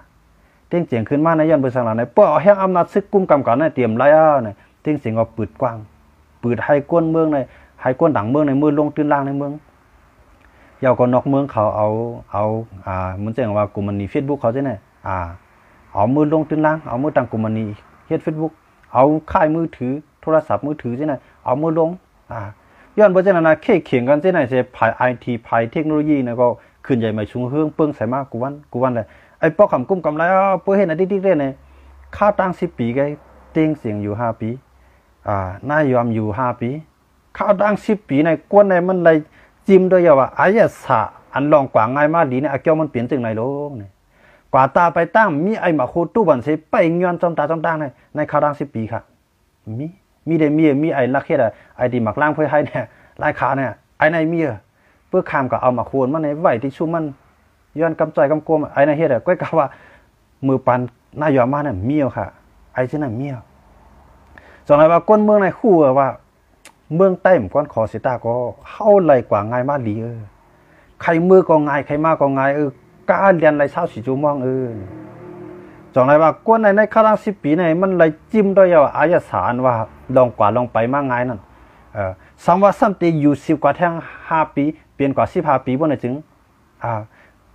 ติ้งเจียงขึ้นมาในย้อนไปจากนั้นเนี่ยพวกแห่งอำนาจซึกกุมกำกับเนี่ยเตรียมไล่เนี่ยติ้งเสียงเอาปืดกว้างปืดให้ก้นเมืองในให้ก้นดังเมืองในมือลงตื้นล่างในเมืองยาวก็นอกเมืองเขาเอามันจะว่ากุมันนี Facebook เขาใช่ไหมเอามือลงตื้นล่างเอามือตั้งกุมันนีเฮ็ด Facebook เอาค่ายมือถือโทรศัพท์มือถือใช่ไหมเอามือลงย้อนเพราะฉะนั้นเข่งกันใช่ไหมใช่ภาย IT ภายเทคโนโลยีนะก็ขึ้นใหญ่มาชุงเฮืองเปิ้งใส่มากกูวันเลยไอ้ปอกคำกุ้มกำไรเพื่อเห็นอะไรดิ๊กๆเลยเนี่ยข้าวตั้ง10 ปีไงเต้งเสียงอยู่5 ปีนายยอมอยู่5 ปีข้าวตั้ง10 ปีในกวนในมันเลยจิ้มด้วยว่าอายะสะอันลองกว่าง่ายมากดีเนี่ยเกี่ยวมันเปลี่ยนจึงในโลกเนี่ยกว่าตาไปตั้งมีไอ้หมาโคตู้บันเสไปย้อนจอมตาจอมตั้งในข้าวตั้ง10 ปีค่ะมีได้มีไอ้ลักเฮ็ดไอ้ดีหมักล่างเพื่อให้เนี่ยลายขาเนี่ยไอ้ในมีเพื่อข้ามก็เอามาโคนมันในไหวที่ชุ่มมันย้อนกำจ่อยกำโกมไอ้ในเฮ็ดก็กะว่ามือปันนายอมมาเนี่ยมีค่ะไอ้เช่นนั้นมีสองไอ้ว่าก้นเมืองในคู่ว่าเมืองใต้ผมก้อนขอสิตาก็เข้าไหลกว่าง่ายมากดีใครมือก็ง่ายใครมากก็ง่ายกล้าเรียนไรเช้าสีจูมองจองไรว่าก้นในข้าว10 ปีในมันไหลจิ้มด้วยอายสารว่าลองกว่าลองไปมากง่ายนั่นสัมว่าสัมติอยู่10 กว่าแท่ง5 ปีเปลี่ยนกว่า15 ปีบนไหนจึง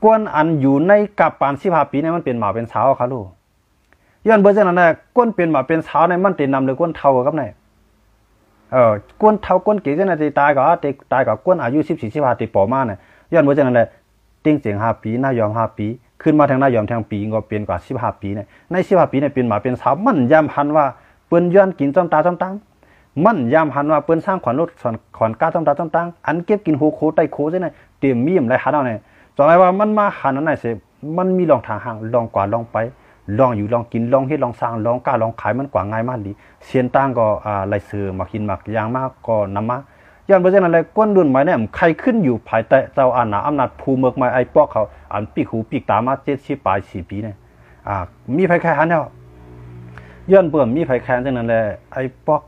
ก้นอันอยู่ในกับปาน15 ปีเนี่ยมันเป็นหมาเป็นสาวค่ะลูก ย้อนเบอร์จังนั้นน่ะก้นเป็นมาเป็นสาวในมันตินำหรือก้นเท่ากับไหนก้นเท่าก้นเก๋จังนั้นติตายก็ตายก็ก้นอายุ14-15ติปอมาเนี่ยย้อนเบอร์จังนั้นแหละติ้งเสียง5ปีน่ายอม5ปีขึ้นมาทางน่ายอมทางปีก็เป็นกว่า15ปีเนี่ยใน15ปีเนี่ยเป็นมาเป็นสาวมันยามหันว่าเปิ้นย้อนกินจ้อมตาจ้อมตังมันยามหันว่าเปิ้นสร้างขวัญรถขวัญก้าจ้อมตาจ้อมตังอันเก็บกินโหโคใต้โคจังได๋เตรียมมีมไรหันเอาเนี่ยจังได๋ว่ามันมาหันอันไหนสิมันมีลองทางห่างลองกว่าลองไปลองอยู่ลองกินลองเฮ็ดลองสร้างลองกล้าลองขายมันกว่าง่ายมากดีเสียนต่างก็ไหลซื้อมากินมากอย่างมากก็นำมาย้อนเพราะฉะนั้นเลยก้นดุนหมายเนี่ยใครขึ้นอยู่ภายใต้เจ้าอำนาจภูมิเมืองไม้ไอ้ปอกเขาอันปีกหูปีกตามา70 ปลาย4 ปีเนี่ยมีไผแค่หันแล้วย้อนเบิ่มมีไผแค่จังนั้นแหละไอ้ปอก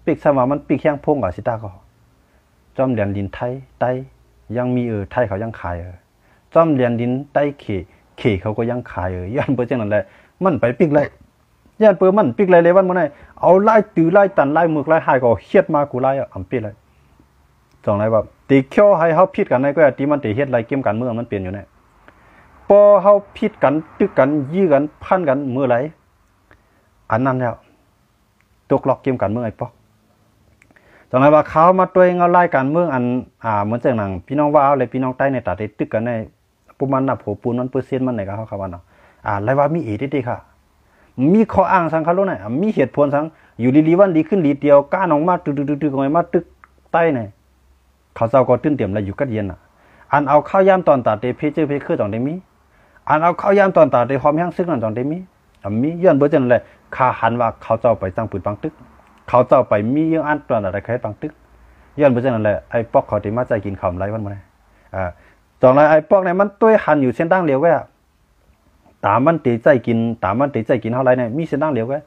ปีกสมามันปีกแข้งพงกับสิตาก็จอมเหรียญดินไทยไต้ยังมีไทยเขายังขายจอมเหรียญดินไต้เขเขาก็ยังขายย้อนเบิ่จังนั้นแหละมันไปปีกเลยย้อนเบิ่มันปีกเลยวันมื้อไหนเอาไล่ตื้อไล่ตันไล่มึกไล่หายก็เฮ็ดมากูไล่อำปีเลยจังไรแบบตีเขี้ยวให้เขาพิดกันในก็ตีมันตีเฮ็ดไรเกมกันเมื่อมันเปลี่ยนอยู่เนี่ยพอเขาพิดกันตึกกันยื้อกันพันกันเมื่อไรอันนั้นแล้วตกล็อกเกมกันเมื่อไอ้ปอกจังไรว่าเขามาตัวเงาไล่กันเมื่ออันเหมือนเจ้าหนังพี่น้องว่าอะไรพี่น้องใต้ในตัดได้ตึกกันในปุมันนับหัวปูนมันเปอร์เซ็นต์มันไหนก็เขาคำว่าเนาะไรว่ามีดีค่ะมีข้ออ้างสังเขารู้ไหนมีเหตุผลสังอยู่ดีๆวันดีขึ้นดีเดียวก้านออกมาตึกๆๆมาตึกใต้เนี่ยเขาเจ้าก็ตื้นเตรียมอะไรอยู่กัดเย็นอันเอาข้าวยามตอนตัดเตเพเคือตอนได้มีอันเอาข้าวยามตอนตัดเตหอมแห้งซึกนั่นตอนได้มีมีย้อนเบอร์จังเลยข้าหันว่าเขาเจ้าไปตั้งปืนปังตึกเขาเจ้าไปมียังอันตอนอะไรใครปังตึกย้อนเบอร์จังเลยไอ้ปอกเขาที่มาใจกินข้าวไรวันมาตอนไรไอ้ปอกเนี่ยมันตัวหันอยู่เส้นตั้งเหลียวแว่ตามมันตีใจกินเท่าไรเนี่ยมีเส้นตั้งเหลียวแว่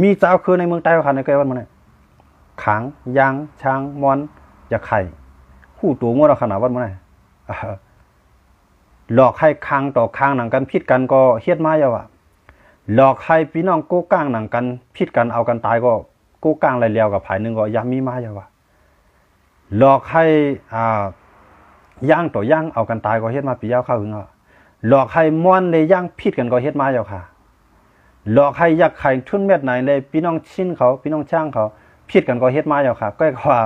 มีเจ้าคือในเมืองใต้เขาในแกวันมาเนี่ยขางยางช้างมอนจะไข่คู่ตัวมั่วเราขนาดวันเมื่อไหร่หลอกให้คางต่อคางหนังกันพิดกันก็เฮ็ดมาอย่าวะหลอกให้พี่น้องโก้ก้างหนังกันพิดกันเอากันตายก็โก้ก้างไรเลียวกับภายหนึ่งก็ยามีมาอย่าวะหลอกให้ย่างต่อย่างเอากันตายก็เฮ็ดมาปียาวเข้าหึงหลอกให้ม้วนเลยย่างพิดกันก็เฮ็ดมาอย่าค่ะหลอกให้ยักไข่ทุนเม็ดไหนเลยพี่น้องชิ้นเขาพี่น้องช่างเขาพิดกันก็เฮ็ดมาอย่าค่ะก็ว่า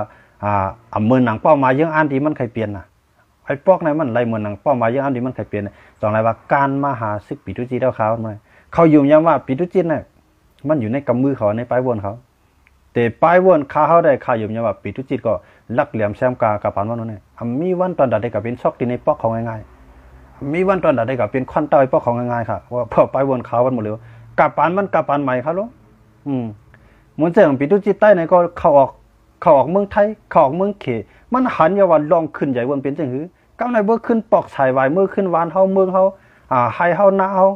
เมืองหนังเป้ามาเยอะอันที่มันเคยเปลี่ยนนะไอ้ปอกในมันไรเมืองหนังเป้ามาเยอะอันที่มันเคยเปลี่ยนจังไรว่าการมาหาซึกปีตุจีเท่าเขาไหมเขาอยู่ย้ำว่าปีตุจีเนี่ยมันอยู่ในกำมือเขาในปลายวนเขาแต่ปลายวนเขาได้เขาอยู่ย้ำว่าปีตุจีก็ลักเหลี่ยมแซมกากับปานวันนั้นเนี่ยมีวันตอนดัดได้กับเป็นช็อกที่ในปอกเขาง่ายๆมีวันตอนดัดได้กับเป็นควันเต้าไอ้ปอกเขาง่ายๆค่ะว่าพอปลายวนเขาวันหมดเลยกับปานมันกับปานใหม่เขาลูกเหมือนเจ้าปีตุจีใต้ในก็เขาออกเมืองไทยเขาออกเมืองเขมันหันยาวันลองขึ้นใหญ่วนเป็นจังหือกำในเมื่อขึ้นปอกสายวายเมื่อขึ้นวานเฮาเมืองเฮาไฮเฮาหน้าเฮา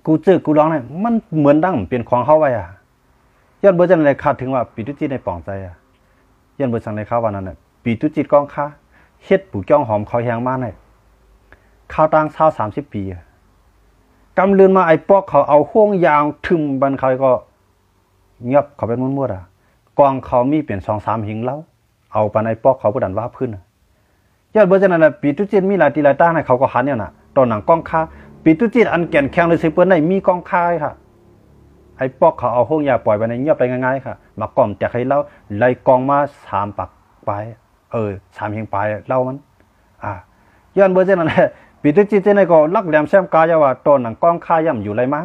กูจื้อกูร้องเนี่ยมันเหมือนดังเป็นของเฮาไว้ย้อนเบอร์จังไรคาดถึงว่าปีตุจิตในป่องใจย้อนเบอร์สังในข้าววันนั้นน่ะปีตุจิตกองค้าเฮ็ดปู่จ้องหอมเขาแหงมาเนี่ยข้าวตัง30 ปีกำลืนมาไอ้ปอกเขาเอาห่วงยางทึมบันเขาก็เงียบเขาเป็นมั่วๆกองเขามีเปลี่ยน2-3 หิงแล้วเอาปานไอ้ปอกเขาประดันว่าพื้นยอดเบอร์จังนั้นปีตุจิตมีหลายตีหลายตั้งให้เขาก็หันเนี่ยน่ะตอนหนังกองค้าปีตุจิตอันแก่นแข็งเลยสิเปิ้นได้มีกองค้าค่ะไอ้ปอกเขาเอาห้องยาปล่อยไปในเงียบไปง่ายๆค่ะมากล่อมแต่ให้เล่าไล่กองมา3 ปักไป3 หิงไปเล่ามันย้อนเบอร์จังนั้นปีตุจิตในก็ลักแหลมแซมกายว่าตอนหนังกองค้าย่ำอยู่ไรมา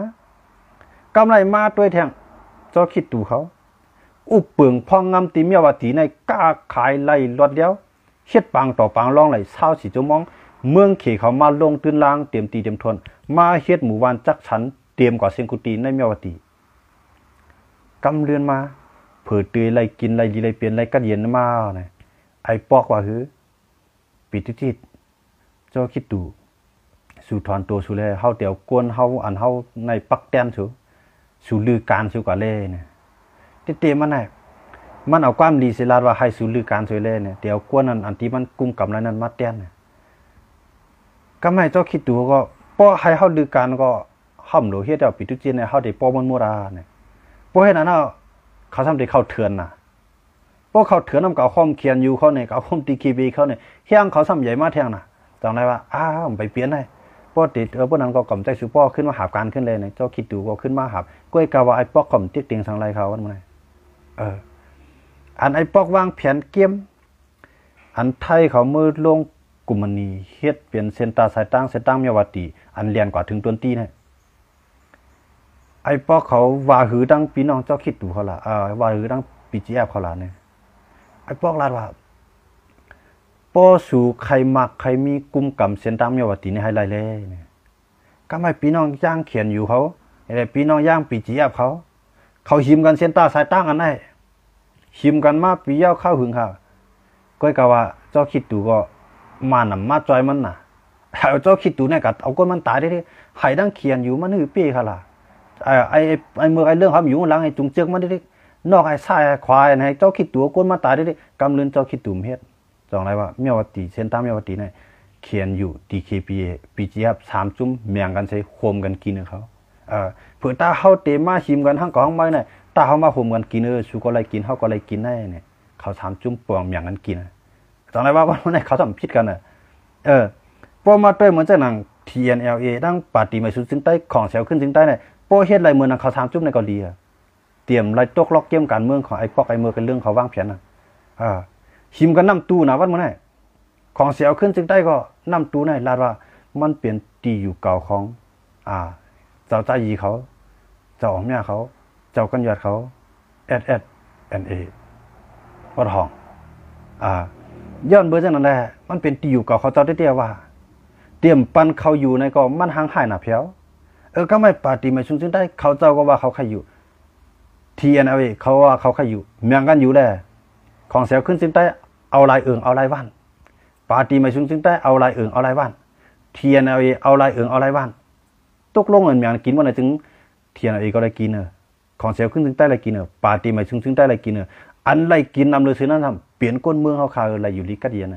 กำไรมาด้วยแทงเจ้าคิดดูเขาอุปเปิงพองงำตีเมียวตีในกล้าขายไล่รถเดียวเฮ็ดปังต่อปังล่องไหล24 ชั่วโมงเมืองเขเขามาลงตื่นลางเตรียมตีเตรียมทนมาเฮ็ดหมู่บ้านจักฉันเตรียมกว่าเซงกุตีในเมียวตีกำเรือนมาเผื่อตือไล่กินไล่ดีไล่เปลี่ยนไล่กัดเย็นมาเนี่ยไอ้ปอกว่าหือปิดจิตเจ้าคิดดูสู่ถอนตัวสู่แลเฮาเตียวกวนเฮาอันเฮาในปักแต้นสู่ลือการสู่กว่าเล่เนี่ยเตมันไหนมันเอาความดีเสลาดว่าให้สู่ลือการสู่เล่เนี่ยเดี๋ยวกวนอันที่มันกุ้มกับอะไรนั้นมาแต้นเนี่ยก็ไม่เจ้าคิดดูก็ป้อให้เฮาลือการก็ห่ำโหลเฮ็ดเอาปิดจิตเนี่ยเฮาได้ป้อมันมัวราเนี่ยป้อเฮ็ดนั้นเขาทำได้เข้าเถื่อนน่ะป้อเขาเถื่อนนำกับข้อมเขียนอยู่เขาเนี่ยกับข้อมตีคีบีเขาเนี่ยเฮียงเขาซ้ำใหญ่มาแทงน่ะจังได๋ว่าไปเปลี่ยนได้ ปกติพวกนั้นก็กล่อมใจสุป้อขึ้นมาหาการขึ้นเลยเนี่ยเจ้าคิดดูก็ขึ้นมาหาก้วยกาวาไอ้ปอกกล่อมติ๊กติงสังไรเขาวันมั้ยอันไอ้ปอกวางแผนเกี่ยมอันไทยเขามือลงกุมณีเฮ็ดเปลี่ยนเส้นตาสายตั้งเส้นตั้งเมียวาตีอันเรียนกว่าถึงต้นตีเนี่ยไอ้ปอกเขาว่าหือดังพี่น้องเจ้าคิดดูเขาล่ะว่าหือดังปีจีแอบเขาล่ะเนี่ยไอ้ปอกลาดว่าปอสู่ใครมักใครมีกุมกำเส้นตั้งเมียวาตีในไฮไลท์เลยเนี่ยก็ไม่พี่น้องย่างเขียนอยู่เขาไอ้พี่น้องย่างปีจีแอบเขาหิมกันเส้นตาสายตั้งอันไหนหิมกันมาปีเย้าเข้าหึงค่ะก้อยกะว่าเจ้าคิดดูก็มาหนำมาจอยมันน่ะเจ้าคิดดูเนี่ยกัดเอาก้นมันตายได้ดิไห้ดังเขียนอยู่มันหือปี้ค่ะล่ะไอ้เมื่อไอ้เรื่องเขาอยู่หลังไอ้จุงเจือกมันได้ดินอกไอ้ซ้ายไอ้ขวาไอ้เจ้าคิดดูก้นมันตายได้ดิกำเลือนเจ้าคิดดูเฮ็ดจองไรว่าเมียวตีเส้นตามเมียวตีเนี่ยเขียนอยู่ DKPA ปีจีครับ3จุ่มเมียงกันใช้โคมกันกินเขาเผื่อตาเขาเตะมาชิมกันทั้งกองไว้เนี่ยตาเขามาโคมกันกินชูก็เลยกินเขาก็เลยกินได้เนี่ยเขา3จุ่มปวงเมียงกันกินจองไรว่าวันไหนเขาทำผิดกันพอมาด้วยเหมือนจะหนัง TNLA ดังปาร์ตี้มาสุดซึ่งใต้ของเสียวขึ้นซึ่งใต้เนี่ยโปเฮ็ดไรเมืองนังเขา3จุ่มในเกาหลีเตรียมไรตกล็อกเกมการเมืองของไอ้ปอกไอ้เมือกันเรื่องเขาวางแผนชิมกันน้ำตู้นะวันมื้อไหนของเสียวขึ้นซึ่งใต้ก็น้ำตู้ไหนลาดว่ามันเปลี่ยนตีอยู่เก่าของเจ้ายีเขาเจ้าอ๋อมย่าเขาเจ้ากันยอดเขาSSNA วัดห้องย้อนเบอร์จังนั้นแหละมันเป็นตีอยู่เก่าเขาเจ้าได้เดียวว่าเตรียมปันเขาอยู่ในก็มันห่างหายหนาเพียวก็ไม่ปาร์ตี้ไม่ชุนซึ่งได้เขาเจ้าก็ว่าเขาใครอยู่ TNLA เขาว่าเขาใครอยู่เมียงกันอยู่แหละของเสียวขึ้นซึ่งได้เอาลายเอาลายว่านปาร์ตี้ไม่ชุนซึ่งได้เอาลายเอาลายว่าน TNLA เอาลายเอาลายว่านตกลงเงินเมียงกินว่าไหนถึง TNLA ก็ได้กินของเสียวขึ้นซึ่งได้อะไรกินปาร์ตี้ไม่ชุนซึ่งได้อะไรกินอันไรกินนำเลยซื้อนั่นทำเปลี่ยนก้นเมืองเขาขาอะไรอยู่ลิกัดเย็น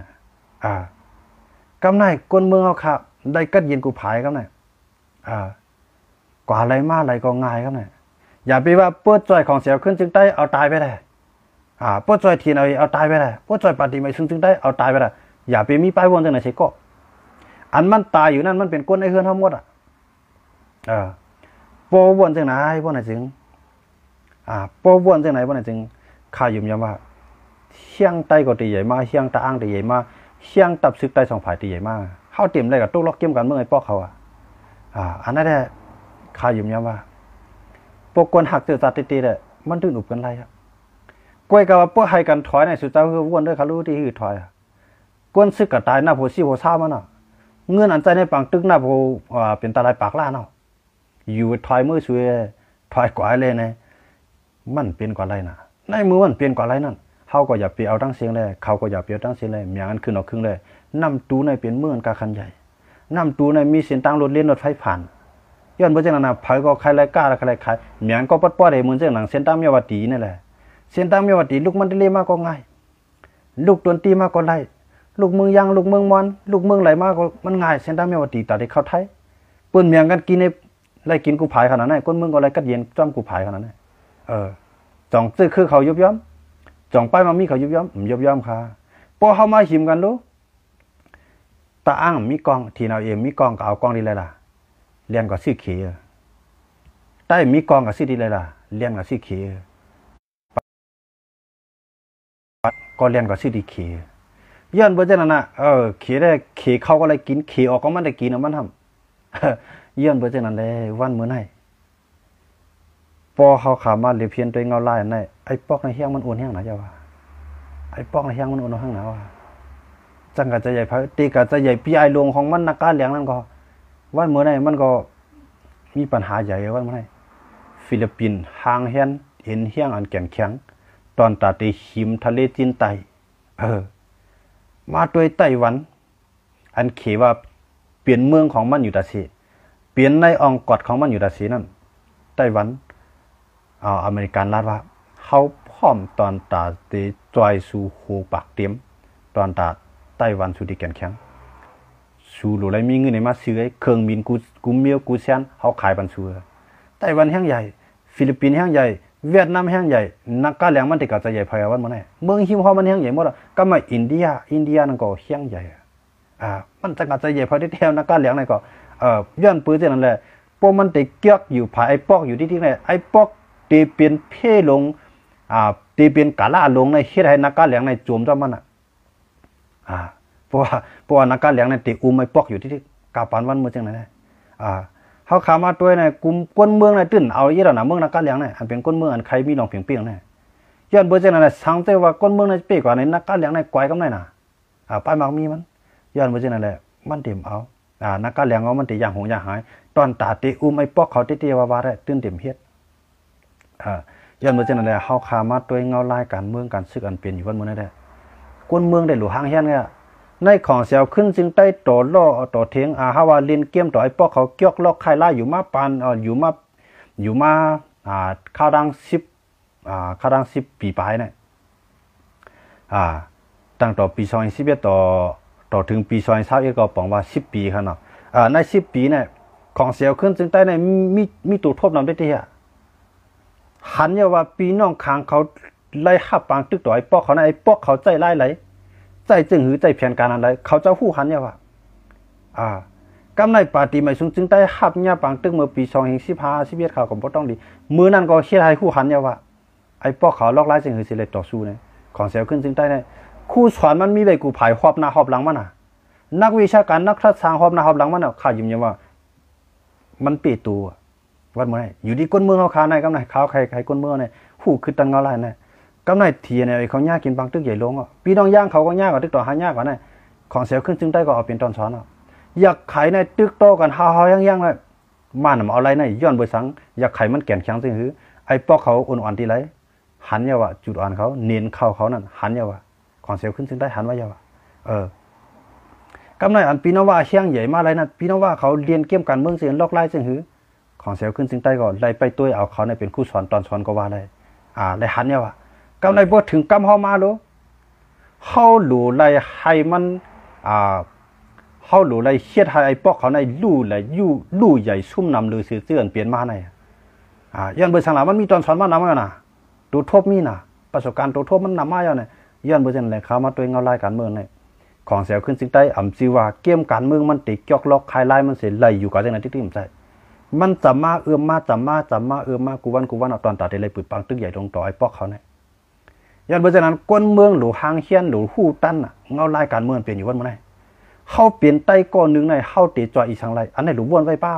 กำไนก้นเมืองเขาขาได้กัดเย็นกูผายกำไนกว่าอะไรมาอะไรก็ง่ายกำไนอย่าไปว่าปวดจ่อยของเสียวขึ้นจึงได้เอาตายไปได้ปวดจ่อยทีนเอาตายไปได้ปวดจ่อยปฏิไม่ซึ่งได้เอาตายไปได้อย่าไปมีป้ายวนจังไหนใช่ก็อันมันตายอยู่นั่นมันเป็นก้นไอ้เฮือนทั้งหมดปววนจังไหนพวกไหนจึงปววนจังไหนพวกไหนจึงข้ายุ่มยำว่าเชียงใต้ก็ตีใหญ่มากเชียงตาอ้างตีใหญ่มากเชียงตับซึกใต้2ฝ่ายตีใหญ่มากเข้าเตรียมอะไรกับตุ๊กล็อกเกมกันเมื่อไอ้ปอกเขาอันนั้นแหละข้ายุ่มยำว่าพวกคนหักเตือตัดตีเลยมันตื่นอุบกันไรกล้วยกับว่าพวกให้กันถอยในสุดเจ้าคือวนด้วยเขารู้ที่คือถอยก้นซึกกับตายหน้าโพซี่โพซ่ามันเงื่อนอันใจในปังตึกหน้าโพเป็นตาลายปากล่าอยู่ถอยมือช่วยถอยกว่าเลยนะมันเป็นกว่าไรในมือมันเปลี่ยนกว่าไรนั่นเขาก็อย่าไปเอาตั้งเสียงเลยเขาก็อย่าไปเอาตั้งเสียงเลยเมียงกันขึ้นออกครึ่งเลยน้ำตูในเป็นเมืองกาคันใหญ่น้ำตูในมีเส้นทางรถเลี้ยรถไฟผ่านย้อนเบอร์จังนั้นเผยก็ใครไรกล้าใครไรขายเมียงก็ปัดป้อได้เหมือนจังหนังเส้นทางเมียวตีนี่แหละเส้นทางเมียวตีลูกมันได้เลี้ยมากก็ง่ายลูกดนตรีมากก็ไล่ลูกเมืองยังลูกเมืองมอนลูกเมืองไหลมากก็มันง่ายเส้นทางเมียวตีตัดได้เข้าไทยปืนเมียงกันกินในไรกินกูผายขนาดนั้นก้นเมืองก็ไรกัดเย็นจ้อมกูผายขนาดนั้นจ่องซื้อคือเขายุบย้อมจ่องป้ายมามีเขายุบย้อมค่ะพอเขามาหิมกันรู้ตาอ้างมีกองทีเราเองมีกองก็เอากองดีเลยล่ะเรียนก็ซื้อเขียใต้มีกองก็ซื้อดีเลยล่ะเรียนก็ซื้อเขียก็เรียนก็ซื้อดีเขียย้อนเบอร์เจ้านั่นเขียได้เขียเขาก็เลยกินเขียออกก็มันได้กินมันทำย้อนเบอร์เจ้านั่นเลยวันเมื่อไหร่พอเขาขามาเรียเพียนตัวเงาลายนั่นไอ้ปอกในเฮี้ยงมันอ้วนเฮี้ยงนะเจ้าว่าไอ้ปอกในเฮี้ยงมันอ้วนเฮี้ยงนะว่าจังกะจะใหญ่พระตีกะจะใหญ่พี่ไอลงของมันนักการเลี้ยงนั่นก็วันเมื่อไหร่มันก็มีปัญหาใหญ่วันเมื่อไหร่ฟิลิปปินส์ห่างเฮียนเห็นเฮี้ยงอันแข็งแข็งตอนตาตีหิมทะเลจีนใต้มาโดยไต้หวันอันเขว่าเปลี่ยนเมืองของมันอยู่ตาสีเปลี่ยนในองกอดของมันอยู่ตาสีนั่นไต้หวันอเมริกันลาดว่าเขาพร้อมตอนตาเตจอยสู่หูปากเตรียมตอนตาไต้หวันสู่ที่แข็งแข็งสู่หรืออะไรมีเงินในมาซื้อเครื่องบินกูเมียวกูเซียนเขาขายบันซื้อไต้หวันแห่งใหญ่ฟิลิปปินส์แห่งใหญ่เวียดนามแห่งใหญ่นักการเลี้ยงมันติดกับจะใหญ่พอวันเมื่อไหร่เมืองฮิมฮอมันแห่งใหญ่หมดก็มาอินเดียนั่นก็แห่งใหญ่มันจะกับจะใหญ่พอที่เที่ยวนักการเลี้ยงนั่นก็ ย้อนปืนเท่านั้นแหละพวกมันติเกียกอยู่ภายไอ้ปอกอยู่ที่ไหนไอ้ปอกตีเปลี่ยนเพ่ลงตีเปลี่ยนกาล่าลงในเฮ็ดให้นักการเลี้ยงในโจมตัวมันเพราะว่านักการเลี้ยงในตีอุ้มไอ้ปอกอยู่ที่กาปานวันเมื่อจังไหนเขาขามาตัวในกลุ่มก้นเมืองในตื้นเอาเยอะนะเมืองนักการเลี้ยงเนี่ยอันเป็นก้นเมืองอันใครมีน้องเพียงเปียงเนี่ยย้อนเบอร์เจ้านั่นสังเกตว่าก้นเมืองในเปียกว่าในนักการเลี้ยงในไกวก็ไม่น่ะป้ายมักมีมันย้อนเบอร์เจ้านั่นแหละมันเต็มเอานักการเลี้ยงเอามันตีอย่างหงอย่างหายตอนตาตีอุ้มไอ้ปอกเขาเตี้ยว่าได้ตื้นเต็มเฮ็ดย้อนเบอร์เจ้านั่นแหละเขาขามาตัวเงาลายการเมืองการซึกอันเปลี่ยนอยู่วันเมืองได้ก้นเมืองได้หลวงหางเฮียนเนี่ยในของเสียวขึ้นจึงได้ต่อล่อต่อเทียงฮาวาเลียนเกี่ยมต่อไอ้ปอกเขาเกี่ยวลอกไข่ล่าอยู่มาปานอยู่มาข้าวดัง10 ปีไปเนี่ยตั้งต่อปี2011ต่อถึงปี2021ก็ปองว่า10 ปีครับเนาะใน10 ปีเนี่ยของเสียวขึ้นจึงได้เนี่ยมีตัวทบนำได้ที่หันเนี่ยว่าปีน้องคางเขาไล่ขับปางตึกต่อไอ้ปอกเขาในไอ้ปอกเขาใจไล่ไหลใจจึงหือใจเพียนการอะไรเขาจะหู้หันเนี่ยว่ากำในปาติไม่ซึ่งจึงได้ขับเนี่ยปางตึกเมื่อปี2015-11เขาก็บ่ต้องดีมือนั้นก็เฮ็ดให้หู้หันเนี่ยว่าไอ้ปอกเขาลอกไล่จึงหือสิเลยต่อสู้เนี่ยของเสียวขึ้นจึงได้เนี่ยคู่สอนมันมีใบกูภายหอบหน้าหอบหลังมันนักวิชาการนักทัศน์หอบหน้าหอบหลังมันข้ายิ้มเนี่ยว่ามันปีตัววัดมื้อไหนอยู่ที่ก้นเมืองเขาคาในกำในเขาใครก้นเมืองเนี่ยหู้คือตังเงาลายเนี่ยกำในเทียเนี่ยเขาย่ากินบางตึกใหญ่ลงพี่น้องย่างเขาก็ย่ากับตึกต่อหายากกว่าเนี่ยของเสียขึ้นจึงได้ก็เอาเป็นตอนช้อนอยากขายในตึกโตกันฮาย่างเลยมันเอาอะไรในย้อนเบอร์สังอยากขายมันแก่นแข็งจึงหือไอ้ปอกเขาอ่อนๆทีไรหันเนี่ยว่าจุดอ่อนเขาเน้นเข้าเขานั่นหันเนี่ยว่าของเสียขึ้นจึงได้หันว่าเยาว่ากำในอันพี่น้องว่าเชียงใหญ่มาอะไรนั่นพี่น้องว่าเขาเรียนเกี่ยมกันเมืองเสียงลอกไล่จึงหือของเสียขึ้นจึงได้ก็ไล่ไปตัวเอาเขาเนี่ยเป็นคู่สอนตอนสอนก็ว่าได้ได้หันเนี่ยว่ากำไรบ่ถึงกำเฮามาโลเฮาหลู่ไล่ให้มันเฮาหลู่ไล่เฮ็ดให้ไอ้ปอกเขาในลู่ไหลลู่ใหญ่ซุ่มนำลือซื่อเตือนเปลี่ยนมาในย้อนเบิ่สังหลามันมีตอนสอนมานำกันน่ะตัวทบมีน่ะประสบการณ์ตัวทบมันนำมาอยู่เนี่ยย้อนเบิ่จังได๋เขามาตัวเงาลายการเมืองเนี่ยของเสียขึ้นสิงใต้อำชื่อว่าเกมการเมืองมันติจอกลอกคายลายมันสิไหลอยู่กับจังได๋ที่ๆใจมันจะมาเอื้อมมากูวันเอาตอนตาได้เลยปึดปังตึกใหญ่ตรงต่อไอ้ปอกเขาเนี่ยย้อนเพราะฉะนั้นก้นเมืองหรือหางเฮียนหรือหู้ตั้นเงาลายการเมืองเปลี่ยนอยู่วันเมื่อไหร่เข้าเปลี่ยนไต้ก้อนหนึ่งในเข้าตีจอยอีสังไรอันไหนหรือวนไว้เป้า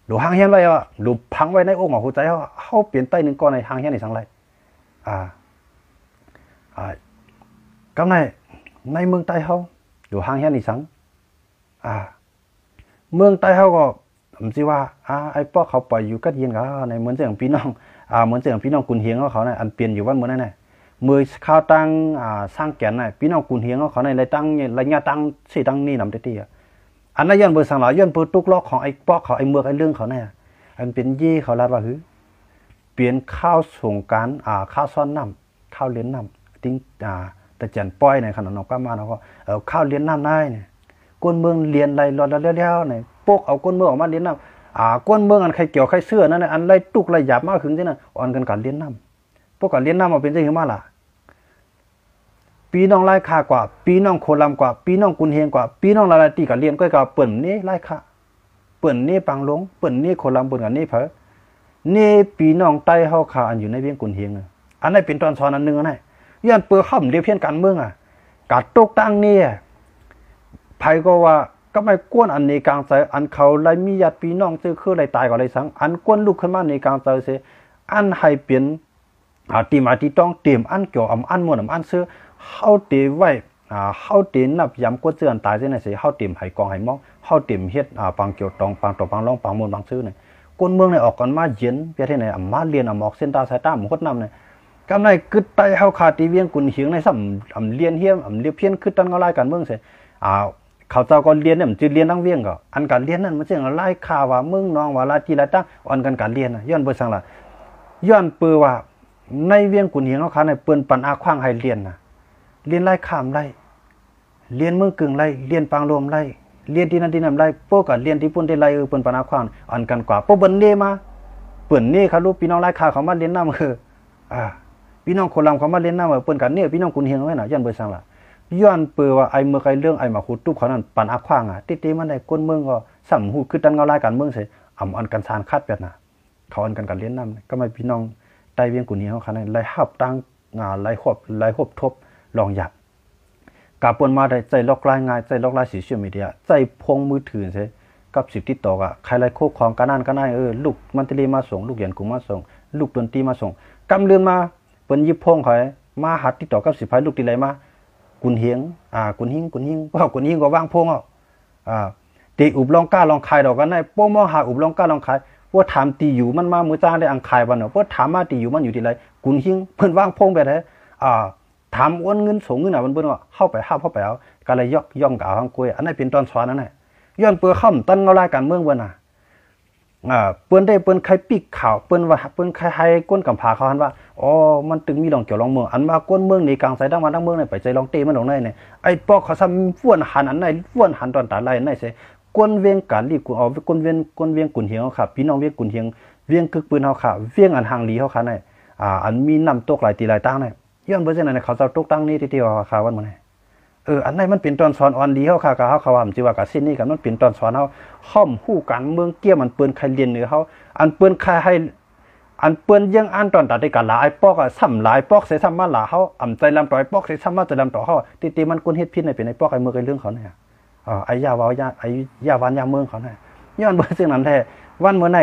หรือหางเฮียนไว้หรือพังไว้ในอกของหัวใจเข้าเปลี่ยนไต้หนึ่งก้อนในหางเฮียนในสังไรกำในเมืองใต้เขาหรือหางเฮียนในสังเมืองใต้เขาก็ผมสิว่าไอ้ปอกเขาปล่อยอยู่กัดเย็นกันในเหมือนเสียงพี่น้องเหมือนเสียงพี่น้องกุนเฮียงเขาเนี่ยอันเปลี่ยนอยู่วันเมื่อนั้นเนี่ยมือข้าวตั้งสร้างแก่นเนี่ยพี่น้องกุนเฮียงเขาเนี่ยไรตั้งไรเงี้ยตั้งสี่ตั้งนี่นำตี้อันนั้นย้อนเบอร์สังหลายย้อนเบอร์ตุกล็อกของไอ้ปอกเขาไอ้เมืองไอ้เรื่องเขาเนี่ยอันเป็นยี่เขาลาดว่าเปลี่ยนข้าวสงการข้าวซ้อนน้ำข้าวเลี้ยนน้ำติ้งแต่จันป้อยในขนมนกก้ามาเขาก็ข้าวเลี้ยนน้ำได้เนี่ยก้นเมืองเรียนไรรอดเลี้ยวเนี่ยพวกเอาก้นเมืองออกมาเลี้ยนน้ำก้นเมืองอันใครเกี่ยวใครเสื้อนั่นอันไรตุกไรหยาบมากขึ้นที่นั่นอ่อนกันการเลี้ยนน้ำพวกการเลี้ยนน้ำมาเป็นสิ่งที่มาล่ะปีน้องไล่ค่ากว่าปีน้องโคลำกว่าปีน้องกุนเฮงกว่าปีน้องลายตีกับเลี้ยนก็กับเปิ่นนี่ไล่ค่าเปิ่นนี่ปังลงเปิ่นนี่โคลำเปิ่นกันนี่เผอนี่ปีน้องไต้เฮาขาอันอยู่ในเวียงกุนเฮงอันนี้เป็นตอนสอนอันหนึ่งนะย้อนเปลือกข้ามเรียบเพี้ยนการเมืองกาดตกตั้งนี่ไผก็ว่าก็ไม่กวนอันในกลางใจอันเขาไล่มีญาติพี่น้องเจอคือไล่ตายก็ไล่สังอันกวนลุกขึ้นมาในกลางใจเสียอันให้เปลี่ยนตีมาที่ต้องเตรียมอันเกี่ยวอันม้วนอันเสื้อเขาเตรียมไว้เขาเตรียมนับยำกวนเสื้ออันตายเสียในเสียเขาเตรียมให้กองให้มองเขาเตรียมเฮ็ดปังเกี่ยวตองปังต่อปังร้องปังม้วนปังซื้อเนี่ยกวนเมืองในออกกันมาเย็นเพียงที่ไหนมาเรียนหมอกเส้นตาสายตาหมดน้ำเนี่ยกำไรกึดไตเขาขาดตีเวียงกุนเหียงในซ้ำเรียนเฮี้ยมเรียบเพี้ยนขึ้นตั้งเงาไล่กันเมืองเสียเขาเจ้าก็เรียนเนี่ยมันจะเรียนตั้งเวียงก็อันการเรียนนั่นมันจะไล่ข่าวว่ามึงน้องว่าลาจีละตั้งอันการเรียนย้อนเบอร์สังละย้อนเปือว่าในเวียงกุนเหียงเขาขาในเปิ้นปันอาขว้างให้เรียนเรียนไล่ข้ามไล่เรียนมือกึ่งไล่เรียนปางลมไล่เรียนที่นั่นที่นั่นไล่พวกกับเรียนที่ปุ่นได้ไล่เปิ้นปันอาขว้างอันกันกว่าพวกเบิ้นเน่มาเปิ้นเน่เขารู้พี่น้องไล่ข่าวเขามาเรียนน้ำพี่น้องคนลำเขามาเรียนน้ำเปิ้นกันเนี่ยพี่น้องกุนเหียงไว้น่ะย้อนเบอร์สังละ ย้อนเปือว่าไอ้เมื่อไอ้เรื่องไอ้มาขุดตุ๊บเขานั้นปันอักขว้างอ่ะติมันได้ก้นเมืองก็สัมหูคือตันเงาลายกันเมืองเสอ่ำอันกันซานคาดแบบน่ะเขาอันกันเลี้ยนน้ำก็ไม่พี่น้องใต้เวียงกุนี้เขาขนาดไล่หับตั้งงานไล่ควบทบลองหยับกาปนมาได้ใจล็อกลายง่ายใจล็อกลายสีเชื่อมีเดียใจพงมือถือเสกับสิบที่ต่ออ่ะใครไล่โคกของกันนั่นก็ได้ลูกมันตลีมาส่งลูกเหยียนกูมาส่งลูกดนตรีมาส่งกำเรือนมาเปิ้นยิบพงเขามาหัดที่ต่อกับสิบพายลูกตีไรมากุนเฮียงกุนหิงว่ากุนหิงก็ว่างพงตีอุบลองก้าลองคายดอกกันได้โป้มองหาอุบลองก้าลองคายว่าถามตีอยู่มันมามือจ้างได้อังคายวันเนาะว่าถามมาตีอยู่มันอยู่ที่ไรกุนหิงเพิ่นว่างพงแบบไหนถามอ้วนเงินส่งเงินมันเพิ่นว่าเข้าไปเข้าไปเอาก็เลยย่องกับเอาข้างกล้วยอันนั้นเป็นตอนสอนนั่นแหละย้อนเปื่อค่ำตั้นเงาลายการเมืองวันเปิ้นได้เปิ้นใครปีกข่าวเปิ้นว่าเปิ้นใครให้ก้นกำพาเขาหันว่ามันตึงมีลองเกี่ยวลองเมืองอันมาก้นเมืองในกลางสายดังมาดังเมืองในไปใจลองเตมันลงในเนี่ยไอ้ปอกเขาซ้ำฟ้วนหันอันไหนฟ้วนหันตอนตาไล่ในเสก้นเวียงกาลีกูเอาก้นเวียงกุนเฮียงเขาค่ะพี่น้องเวียงกุนเฮียงเวียงกึกปืนเขาค่ะเวียงอันหางลีเขาค่ะในอันมีน้ำตกหลายตีหลายตั้งเนี่ยย้อนเปอร์เซ็นต์ในเขาจะตกตั้งนี้ที่เขาวันมันอันนั้นมันเป็นตอนสอนอ่อนดีเขาค่ะเขาว่ามันจีว่ากับสิ้นนี่กันมันเป็นตอนสอนเขาห้อมหู้กันเมืองเกี้ยมันเปิ้นใครเรียนเนื้อเขาอันเปิ้นใครให้อันเปิ้นยังอันตอนตัดได้กันหลายปอกซ้ำหลายปอกเสียซ้ำมาหลาเขาอ่ำใจลำต่อยปอกเสียซ้ำมาใจลำต่อเขาตีมันกุนเฮ็ดพิษในเป็นในปอกไอ้เมืองไอ้เรื่องเขาเนี่ยไอ้ยาวายาไอ้ยาวันยาเมืองเขาเนี่ยย้อนเบอร์สิ่งนั้นแท้วันเมื่อไหร่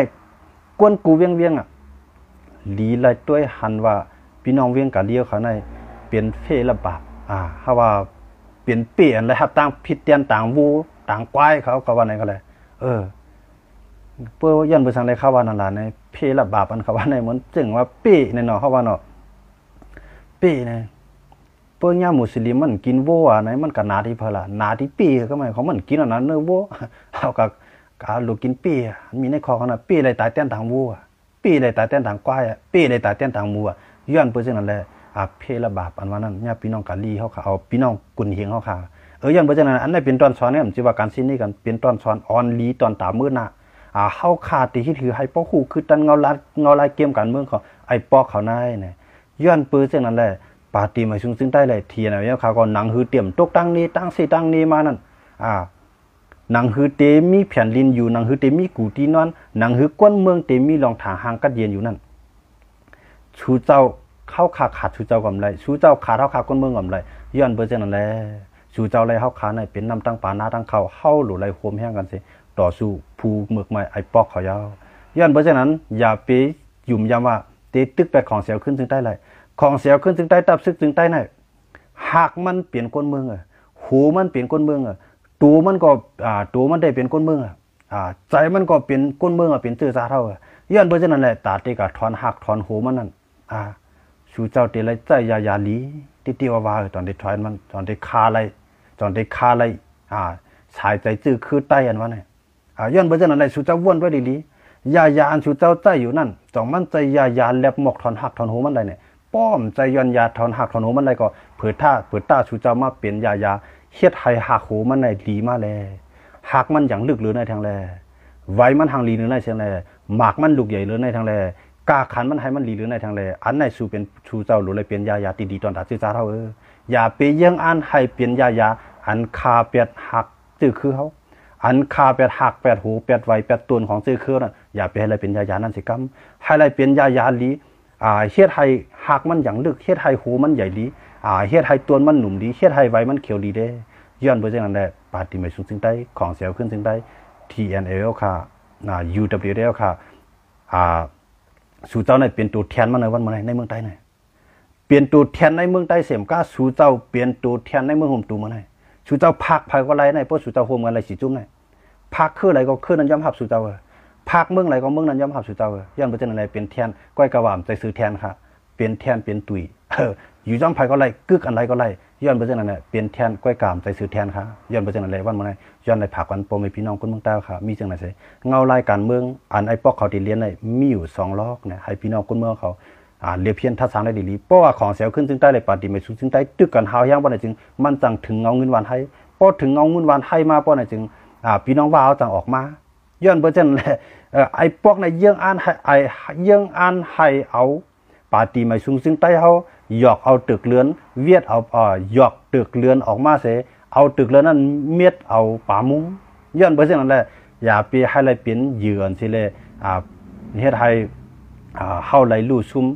กวนกูเวียงลีเลยด้วยหันว่าพี่น้องเวียงกันเดียวเขาในเป็นเฟระบาปเขาว่าเปลี่ยนเปลี่ยนเลยครับต่างผิดเตียนต่างวูต่างควายเขาก็ว่าไหนก็เลยเพื่อยันไปสั่งได้เข้าว่านั่นแหละในเพละบาปอันเขาว่าในเหมือนจึงว่าปีในหนอเขาว่าเนาะปีเนี่ยเพื่อย่ามุสลิมมันกินวัวไหนมันก็นาที่เพละนาที่ปีก็ไม่เขามันกินอันนั้นเนื้อวัวเขากับลูกกินปีมีในคอเขานะปีเลยตายเตียนต่างวัวปีเลยตายเตียนต่างควายปีเลยตายเตียนต่างวัวย้อนไปซึ่งนั่นแหละเพละบาปอันว่านั้นเนี่ยพี่น้องกาลีเขาเอาพี่น้องกุนเฮียงเขาค่ะย้อนไปซึ่งนั้นอันนี้เป็นตอนสอนเนี่ยมันจะว่าการสิ้นนี่กันเป็นตอนสอนออนลีตอนตามืดน่ะเฮาขาดที่ถือให้ป้อคู่คือตันเงาลายเกมการเมืองเขาไอ้ปอกเขานายเนี่ยย้อนปืนเช่นนั้นแหละปาตีมาซึ่งใต้เลยเทียนเนี่ยเขาก็หนังหือเตรียมตกตั้งนี้ตั้งตั้งนี้มานั่นหนังหือเตมีแผ่นลินอยู่หนังหือเตมีกูตีนอนหนังหือก้นเมืองเตมีรองถางหางกัดเย็นอยู่นั่นชูเจ้าเข้าขาดชูเจ้ากำไรชูเจ้าขาดเท่าขาก้นเมืองกำไรย้อนปืนเช่นนั้นแหละชูเจ้าไรเข้าขาในเป็นน้ำตั้งปานาตั้งเข้าหลุไรโคมแห้งกันสิต่อสู้ผู้เมือกใหม่ไอ้ปอกเขายาวย้อนเพราะฉะนั้นอย่าไปยุ่มยามว่าเตตึกแปดของเสียวขึ้นถึงใต้ไรของเสียวขึ้นถึงใต้ตับซึกถึงใต้ไหนหากมันเปลี่ยนก้นเมืองหูมันเปลี่ยนก้นเมืองตัวมันก็ตัวมันได้เปลี่ยนก้นเมืองใจมันก็เปลี่ยนก้นเมืองเปลี่ยนเจือซาเท่าย้อนเพราะฉะนั้นแหละตาเตกะถอนหักถอนหูมันนั่นสู่เจ้าเตไรใจยาลีที่ว่าตอนได้ถอนมันตอนได้คาอะไรสายใจจื้อคือใต้อันว่าเนี่ยย้อนเบอร์เจนั้นอะไรชูเจ้าว่นไว้ดีๆยาอันชูเจ้าใจอยู่นั่นจ่องมันใจยาแลบหมกถอนหักถอนหูมันอะไรเนี่ยป้อมใจย้อนยาถอนหักถอนหูมันอะไรก็เปิดตาชูเจ้ามาเปลี่ยนยาเฮ็ดให้หักหูมันในดีมาแลหักมันอย่างลึกหรือในทางแลไว้มันทางลีหรือในทางแลหมากมันลูกใหญ่หรือในทางแลกาขันมันให้มันลีหรือในทางแลอันไหนชูเป็นชูเจ้าหรือเลยเปลี่ยนยาดีๆตอนตัดซื่อจ้าเท่าอย่าไปยังอันให้เปลี่ยนยาอันคาเปียดหักจื้อคือเขาอันคาแปดหักแปดหูแปดไวแปดตัวของซื้อเครื่องน่ะอย่าไปให้อะไรเป็นยานั่นสิกรรมให้อะไรเป็นยาลีเฮ็ดให้หักมันอย่างลึกเฮ็ดให้หูมันใหญ่ลีเฮ็ดให้ตัวมันหนุ่มดีเฮ็ดให้ไวมันเขียวดีเด้ย้อนไปจากนั้นแหละปาฏิไม่สูงซึ่งได้ของเสียวขึ้นซึ่งได้ TNL ค่ะUWL ค่ะสู่เจ้าในเป็นตัวแทนมาในวันเมื่อไหร่ในเมืองใต้ไหนเปลี่ยนตัวแทนในเมืองใต้เสียมก้าสู่เจ้าเปลี่ยนตัวแทนในเมืองห่มตูเมื่อไหร่สู่เจ้าพักก็ไรในพวกสู่เจ้าโฮมกันไรสีจุ้มในพักคืออะไรก็คือนั้นย่อมหับสู่เจ้าพักเมืองอะไรก็เมืองนั้นย่อมหับสู่เจ้าย้อนไปจากนั้นอะไรเป็นแทนก้อยกระหว่ำใจซื้อแทนค่ะเป็นแทนเป็นตุยอยู่ย่อมก็ไรกึกอะไรก็ไรย้อนไปจากนั้นเป็นแทนก้อยกามใจซื้อแทนค่ะย้อนไปจากนั้นอะไรวันเมื่อไหร่ย้อนในผักวันโปรไม่พี่น้องคนเมืองใต้ค่ะมีจังไหนใช่เงารายการเมืองอันไอ้ปอกเขาตีเลี้ยนในมีอยู่2 ล็อกเนี่ยให้พี่น้องคนเมืองเขาเรียบเพียนทัศน์ได้ดีเพราะว่าของเสียวขึ้นถึงใต้เลยปฏิไม่สูงถึงใต้ตึกกันหาวย่างบ่ไหนจึงมันจังถึงเงาเงินวันให้พอถึงเงาเงินวันให้มาบ่ไหนจึงพี่น้องว่าเอาจังออกมาย้อนเบอร์เจนแหละไอ้พวกในเยื่องอันให้เอาปฏิไม่สูงถึงใต้เขา หยอกเอาตึกเลือนเวียดเอาหยอกตึกเลือนออกมาเสเอาตึกเลือนนั้นเม็ดเอาป่ามุ้งย้อนไปเช่นนั้นแหละอย่าไปให้อะไรเป็นเหยื่อสิเลยเฮ็ดให้เฮาไหลลู่ซุ่ม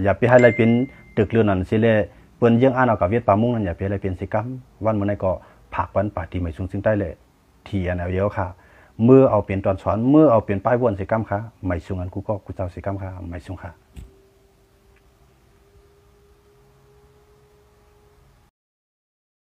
อย่าไปให้อะไรเป็นตึกเลือนนั้นสิเลยเปิ้นยังอ่านเอากับเวียดป่ามุ้งนั้นอย่าไปอะไรเป็นสิกรรมวันมื้อนั้นก็ผักวันปาติไม่สูงซึ่งได้เลยที่อันเอาเยอะค่ะเมื่อเอาเป็นตอนสอนเมื่อเอาเป็นป้ายวนสิกรรมค่ะไม่สูงอันกูก็กูเจ้าสิกรรมค่ะไม่สูงค่ะ